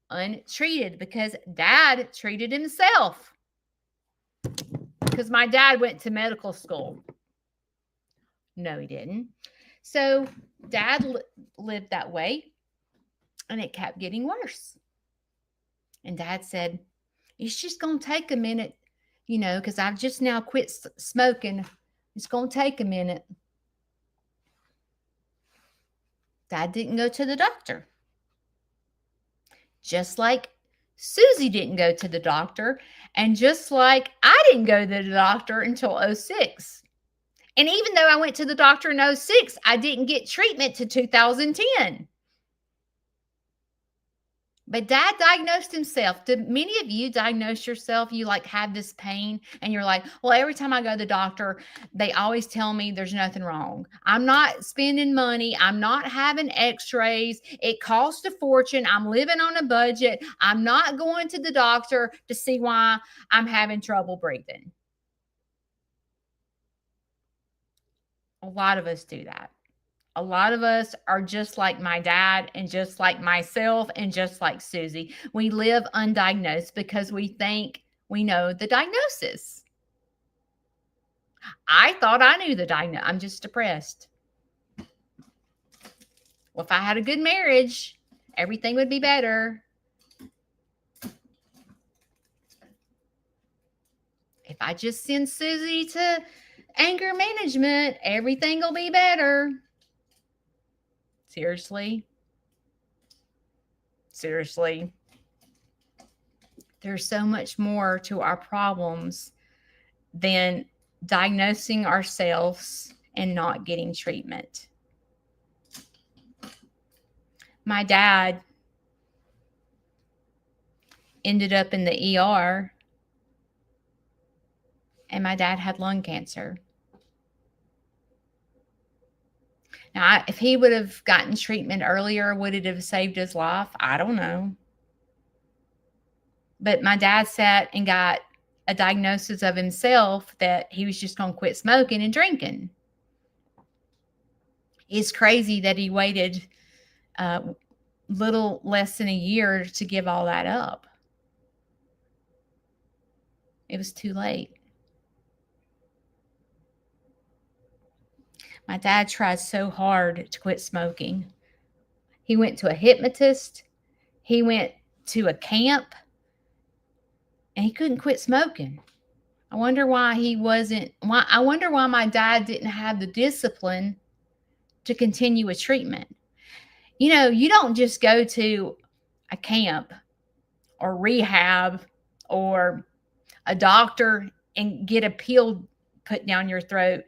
untreated because Dad treated himself. Because my dad went to medical school. No, he didn't. So Dad lived that way, and it kept getting worse. And Dad said, it's just going to take a minute, because I've just now quit smoking. It's going to take a minute. Dad didn't go to the doctor. Just like Susie didn't go to the doctor, and just like I didn't go to the doctor until 06. And even though I went to the doctor in 06, I didn't get treatment to 2010. But Dad diagnosed himself. Did many of you diagnose yourself? You have this pain and you're like, well, every time I go to the doctor, they always tell me there's nothing wrong. I'm not spending money. I'm not having x-rays. It costs a fortune. I'm living on a budget. I'm not going to the doctor to see why I'm having trouble breathing. A lot of us do that. A lot of us are just like my dad and just like myself and just like Susie. We live undiagnosed because we think we know the diagnosis. I thought I knew the diagnosis. I'm just depressed. Well, if I had a good marriage, everything would be better. If I just send Susie to anger management, everything will be better. Seriously? There's so much more to our problems than diagnosing ourselves and not getting treatment. My dad ended up in the ER, and my dad had lung cancer. Now, if he would have gotten treatment earlier, would it have saved his life? I don't know. But my dad sat and got a diagnosis of himself that he was just going to quit smoking and drinking. It's crazy that he waited little less than a year to give all that up. It was too late. My dad tried so hard to quit smoking. He went to a hypnotist. He went to a camp. And he couldn't quit smoking. I wonder why I wonder why my dad didn't have the discipline to continue with treatment. You don't just go to a camp or rehab or a doctor and get a pill put down your throat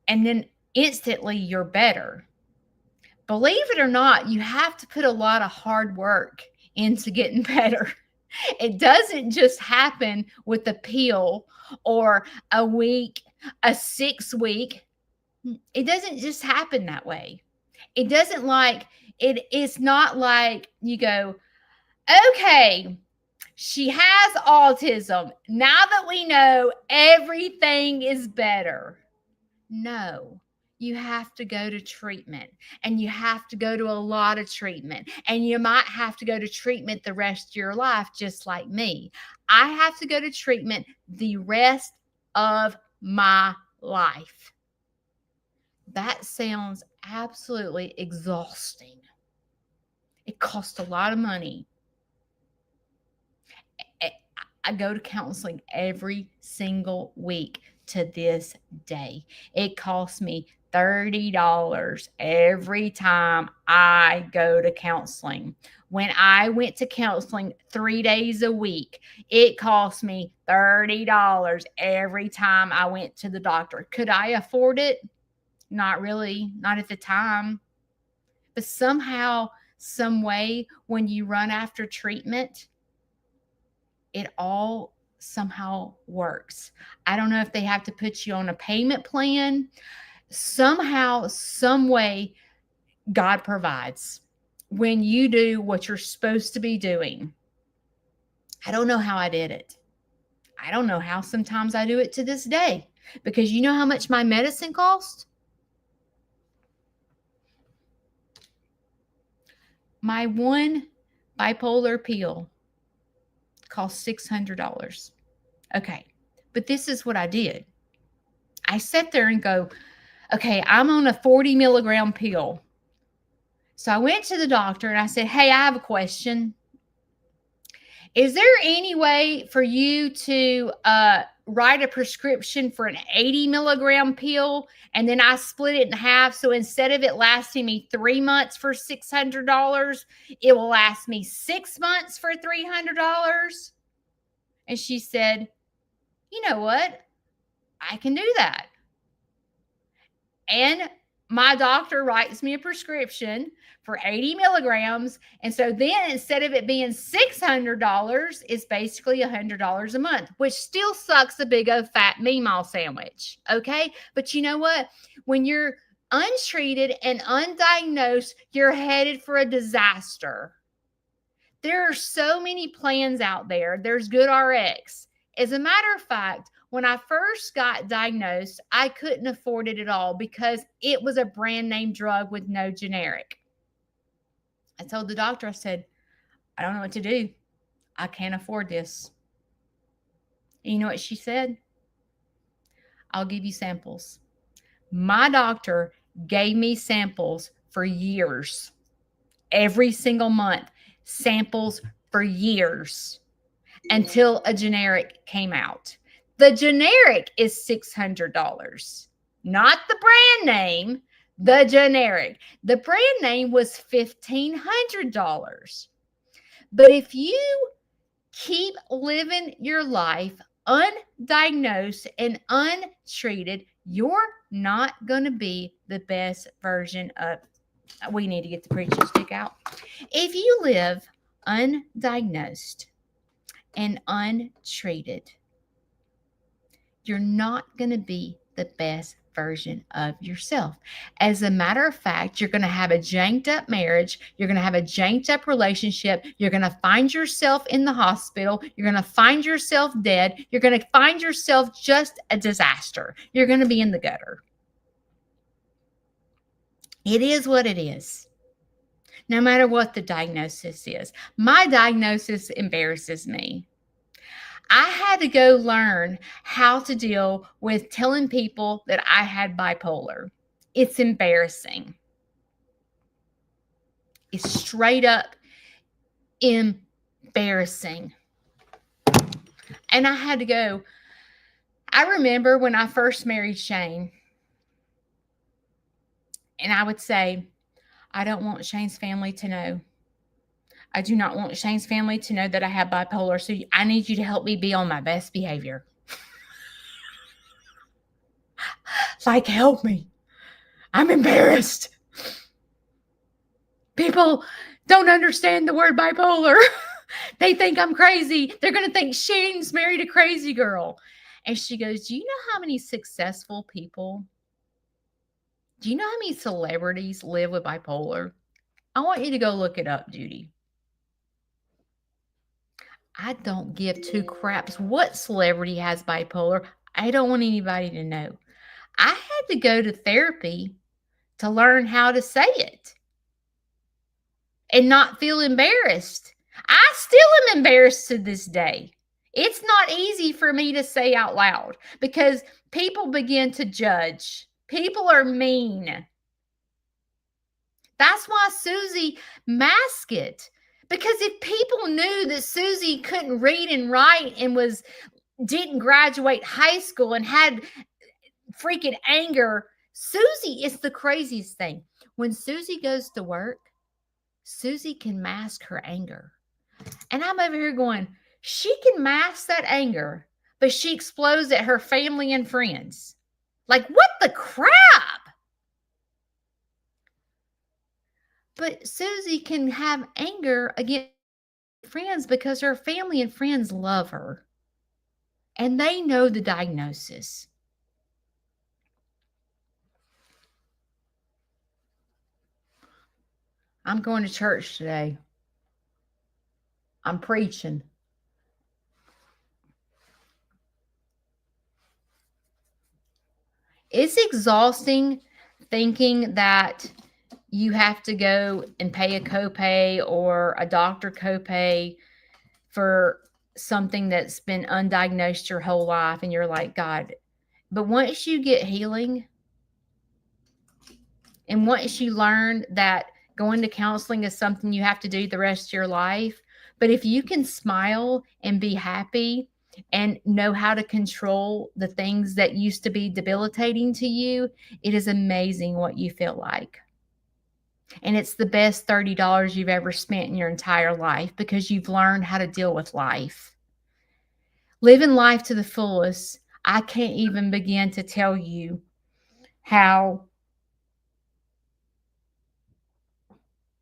and then instantly you're better. Believe it or not, you have to put a lot of hard work into getting better. It doesn't just happen with a pill or a week, a 6 week. It doesn't just happen that way. It's not like you go, okay, she has autism. Now that we know, everything is better. No. You have to go to treatment, and you have to go to a lot of treatment, and you might have to go to treatment the rest of your life, just like me. I have to go to treatment the rest of my life. That sounds absolutely exhausting. It costs a lot of money. I go to counseling every single week to this day. It costs me $30 every time I go to counseling. When I went to counseling 3 days a week, it cost me $30 every time I went to the doctor. Could I afford it? Not really, not at the time. But somehow, some way, when you run after treatment, it all somehow works. I don't know if they have to put you on a payment plan. Somehow, some way, God provides. when you do what you're supposed to be doing. I don't know how I did it. I don't know how sometimes I do it to this day, because you know how much my medicine cost? My one bipolar pill cost $600. Okay. But this is what I did. I sat there and go, okay, I'm on a 40 milligram pill. So I went to the doctor and I said, hey, I have a question. Is there any way for you to write a prescription for an 80 milligram pill, and then I split it in half? So instead of it lasting me 3 months for $600, it will last me 6 months for $300. And she said, you know what? I can do that. And my doctor writes me a prescription for 80 milligrams. And so then instead of it being $600, it's basically $100 a month, which still sucks a big old fat meemaw sandwich. Okay. But you know what? When you're untreated and undiagnosed, you're headed for a disaster. There are so many plans out there. There's GoodRx. As a matter of fact, when I first got diagnosed, I couldn't afford it at all because it was a brand name drug with no generic. I told the doctor, I said, I don't know what to do. I can't afford this. And you know what she said? I'll give you samples. My doctor gave me samples for years. Every single month, samples for years until a generic came out. The generic is $600, not the brand name, the generic. The brand name was $1,500. But if you keep living your life undiagnosed and untreated, you're not going to be the best version of. We need to get the preaching stick out. If you live undiagnosed and untreated, you're not going to be the best version of yourself. As a matter of fact, you're going to have a janked up marriage. You're going to have a janked up relationship. You're going to find yourself in the hospital. You're going to find yourself dead. You're going to find yourself just a disaster. You're going to be in the gutter. It is what it is. No matter what the diagnosis is. My diagnosis embarrasses me. I had to go learn how to deal with telling people that I had bipolar. It's embarrassing. It's straight up embarrassing. And I had to go. I remember when I first married Shane, and I would say, I don't want Shane's family to know. I do not want Shane's family to know that I have bipolar, so I need you to help me be on my best behavior. Like, help me. I'm embarrassed. People don't understand the word bipolar. They think I'm crazy. They're going to think Shane's married a crazy girl. And she goes, do you know how many successful people, do you know how many celebrities live with bipolar? I want you to go look it up, Judy. I don't give two craps what celebrity has bipolar. I don't want anybody to know. I had to go to therapy to learn how to say it and not feel embarrassed. I still am embarrassed to this day. It's not easy for me to say out loud because people begin to judge. People are mean. That's why Susie masked it. Because if people knew that Susie couldn't read and write and didn't graduate high school and had freaking anger, Susie is the craziest thing. When Susie goes to work, Susie can mask her anger. And I'm over here going, she can mask that anger, but she explodes at her family and friends. Like, what the crap? But Susie can have anger against friends because her family and friends love her. And they know the diagnosis. I'm going to church today. I'm preaching. It's exhausting thinking that you have to go and pay a copay or a doctor copay for something that's been undiagnosed your whole life. And you're like, God, but once you get healing and once you learn that going to counseling is something you have to do the rest of your life, but if you can smile and be happy and know how to control the things that used to be debilitating to you, it is amazing what you feel like. And it's the best $30 you've ever spent in your entire life because you've learned how to deal with life. Living life to the fullest, I can't even begin to tell you how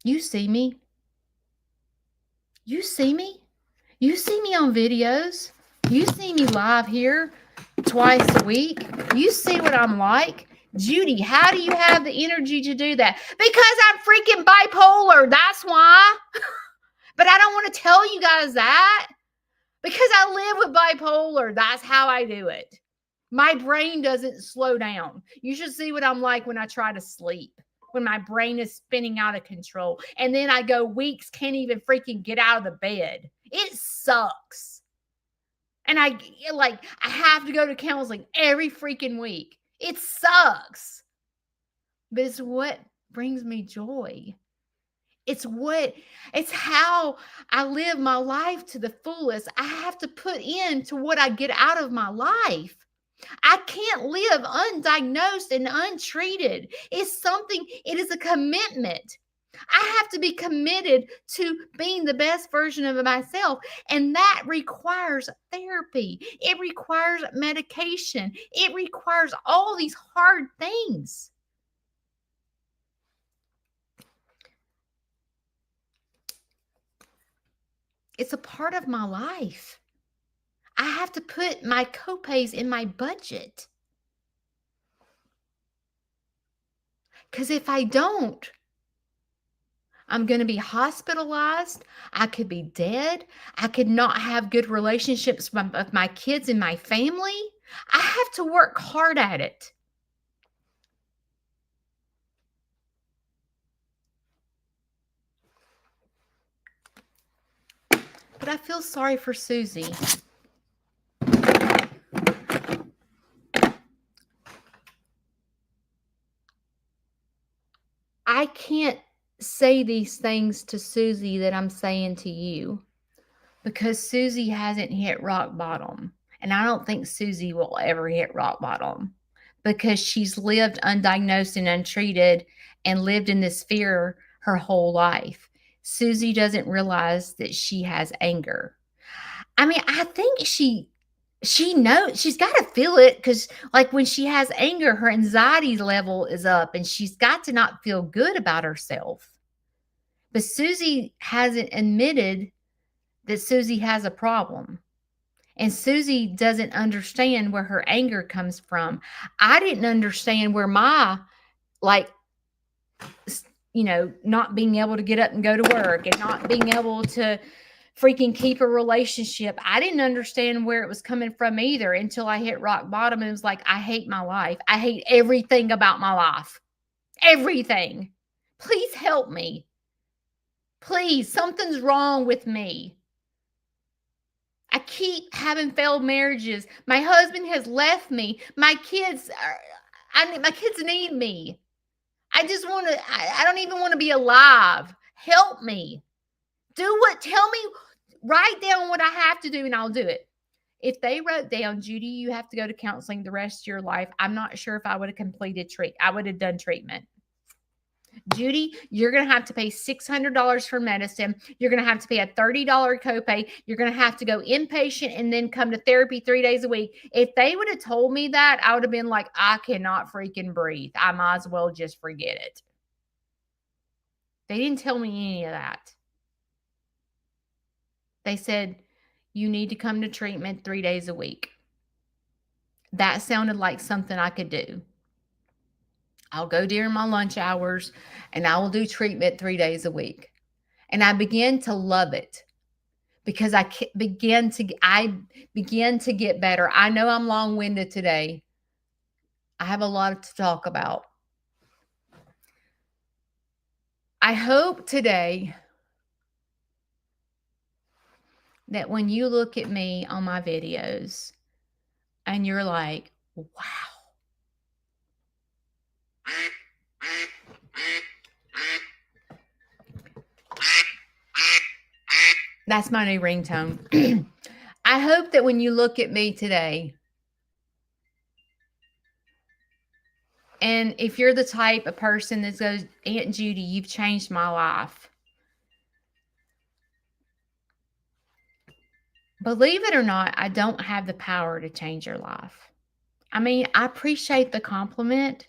you see me. You see me. You see me on videos. You see me live here twice a week. You see what I'm like. Judy, how do you have the energy to do that? Because I'm freaking bipolar. That's why. But I don't want to tell you guys that because I live with bipolar. That's how I do it. My brain doesn't slow down. You should see what I'm like when I try to sleep, when my brain is spinning out of control. And then I go weeks, can't even freaking get out of the bed. It sucks. And I have to go to counseling every freaking week. It sucks. But it's what brings me joy. It's how I live my life to the fullest. I have to put into what I get out of my life. I can't live undiagnosed and untreated. It is a commitment. I have to be committed to being the best version of myself. And that requires therapy, it requires medication, it requires all these hard things. It's a part of my life. I have to put my copays in my budget. Because if I don't, I'm going to be hospitalized. I could be dead. I could not have good relationships with my kids and my family. I have to work hard at it. But I feel sorry for Susie. I can't say these things to Susie that I'm saying to you because Susie hasn't hit rock bottom. And I don't think Susie will ever hit rock bottom because she's lived undiagnosed and untreated and lived in this fear her whole life. Susie doesn't realize that she has anger. I mean, I think she knows she's got to feel it because like when she has anger, her anxiety level is up and she's got to not feel good about herself. But Susie hasn't admitted that Susie has a problem. And Susie doesn't understand where her anger comes from. I didn't understand where my, like, not being able to get up and go to work and not being able to freaking keep a relationship. I didn't understand where it was coming from either until I hit rock bottom and was like, I hate my life. I hate everything about my life. Everything. Please help me. Please, something's wrong with me. I keep having failed marriages. My husband has left me. My kids need me. I don't even want to be alive. Help me. Tell me, write down what I have to do and I'll do it. If they wrote down, Judy, you have to go to counseling the rest of your life, I'm not sure if I would have done treatment. Judy, you're going to have to pay $600 for medicine. You're going to have to pay a $30 copay. You're going to have to go inpatient and then come to therapy 3 days a week. If they would have told me that, I would have been like, I cannot freaking breathe. I might as well just forget it. They didn't tell me any of that. They said, you need to come to treatment 3 days a week. That sounded like something I could do. I'll go during my lunch hours and I will do treatment 3 days a week. And I began to love it because I began to get better. I know I'm long-winded today. I have a lot to talk about. I hope today that when you look at me on my videos and you're like, wow. That's my new ringtone. I hope that when you look at me today, and if you're the type of person that goes, Aunt Judy, you've changed my life. Believe it or not, I don't have the power to change your life. I mean, I appreciate the compliment,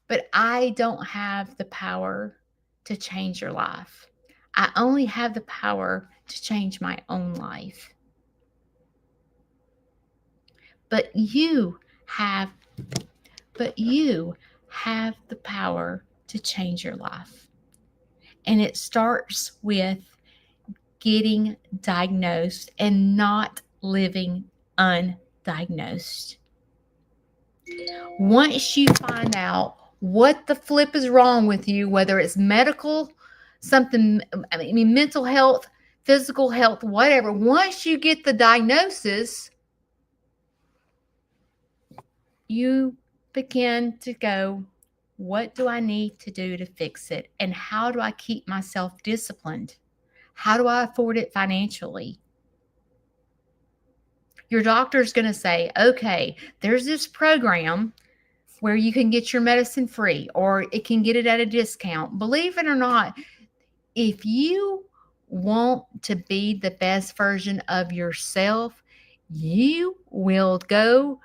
but I don't have the power to change your life. I only have the power to change my own life. But you have the power to change your life. And it starts with getting diagnosed and not living undiagnosed. Once you find out what the flip is wrong with you, whether it's medical, mental health, physical health, whatever, once you get the diagnosis, you begin to go, what do I need to do to fix it? And how do I keep myself disciplined? How do I afford it financially? Your doctor's going to say, okay, there's this program where you can get your medicine free or it can get it at a discount. Believe it or not, if you want to be the best version of yourself, you will go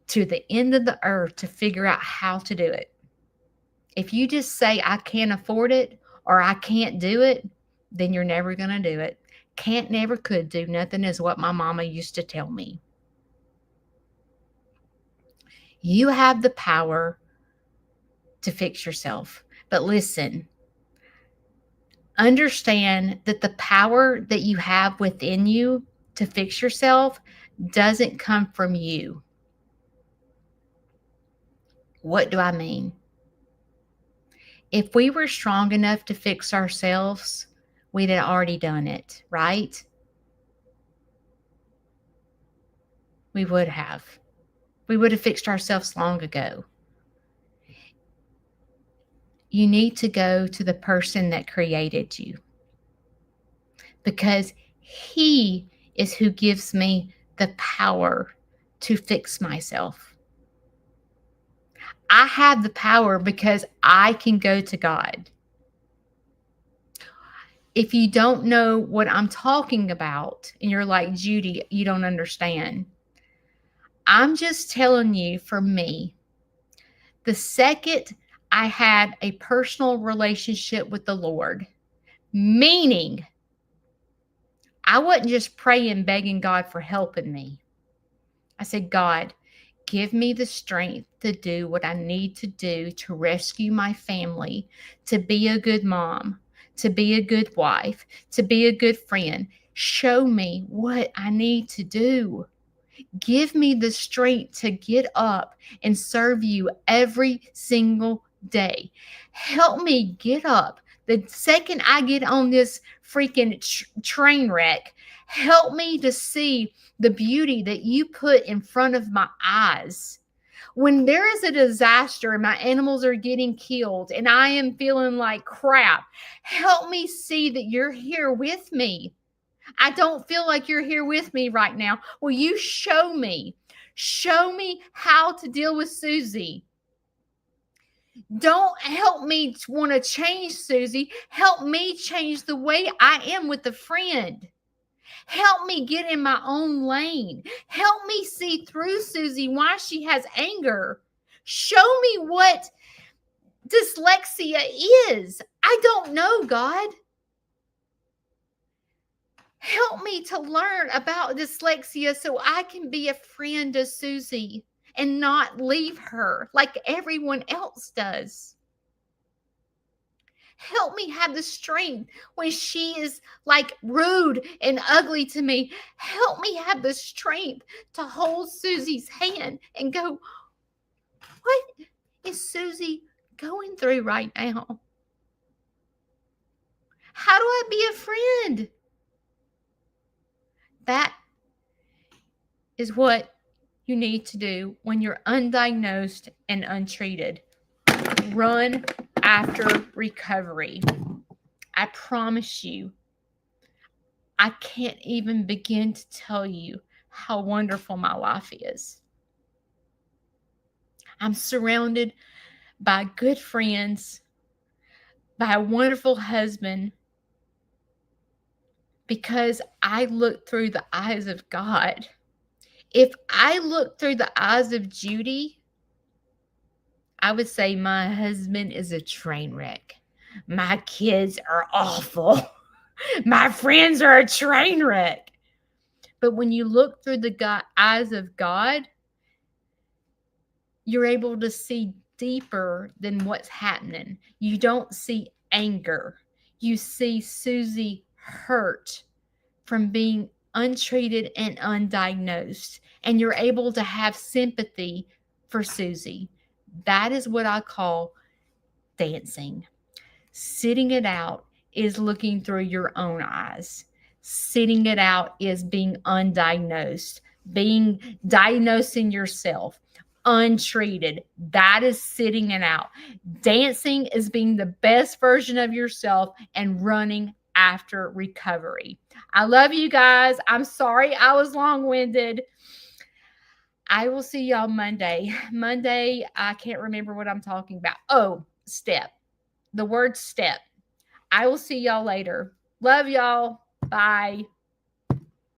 to the end of the earth to figure out how to do it. If you just say, I can't afford it or I can't do it, then you're never going to do it. Can't, never, could do nothing is what my mama used to tell me. You have the power to fix yourself. But listen, understand that the power that you have within you to fix yourself doesn't come from you. What do I mean? If we were strong enough to fix ourselves, we'd have already done it, right? We would have. We would have fixed ourselves long ago. You need to go to the person that created you, because he is who gives me the power to fix myself. I have the power because I can go to God. If you don't know what I'm talking about and you're like, Judy, you don't understand, I'm just telling you, for me, the second I had a personal relationship with the Lord, meaning I wasn't just praying, begging God for helping me. I said, God, give me the strength to do what I need to do to rescue my family, to be a good mom, to be a good wife, to be a good friend. Show me what I need to do. Give me the strength to get up and serve you every single day. Help me get up the second I get on this freaking train wreck. Help me to see the beauty that you put in front of my eyes. When there is a disaster and my animals are getting killed and I am feeling like crap, help me see that you're here with me. I don't feel like you're here with me right now. Will you show me? Show me how to deal with Susie. Don't help me want to change Susie. Help me change the way I am with a friend. Help me get in my own lane. Help me see through Susie why she has anger. Show me what dyslexia is. I don't know, God. Help me to learn about dyslexia so I can be a friend to Susie and not leave her like everyone else does. Help me have the strength when she is like rude and ugly to me. Help me have the strength to hold Susie's hand and go, what is Susie going through right now? How do I be a friend? That is what you need to do when you're undiagnosed and untreated. Run after recovery. I promise you, I can't even begin to tell you how wonderful my life is. I'm surrounded by good friends, by a wonderful husband, because I look through the eyes of God. If I look through the eyes of Judy, I would say my husband is a train wreck. My kids are awful. My friends are a train wreck. But when you look through the eyes of God, you're able to see deeper than what's happening. You don't see anger. You see Susie hurt from being untreated and undiagnosed, and you're able to have sympathy for Susie. That is what I call dancing. Sitting it out is looking through your own eyes. Sitting it out is being undiagnosed, being diagnosing yourself, untreated. That is sitting it out. Dancing is being the best version of yourself and running after recovery. I love you guys. I'm sorry I was long-winded. I will see y'all Monday. Monday, I can't remember what I'm talking about. Oh, step. The word step. I will see y'all later. Love y'all. Bye.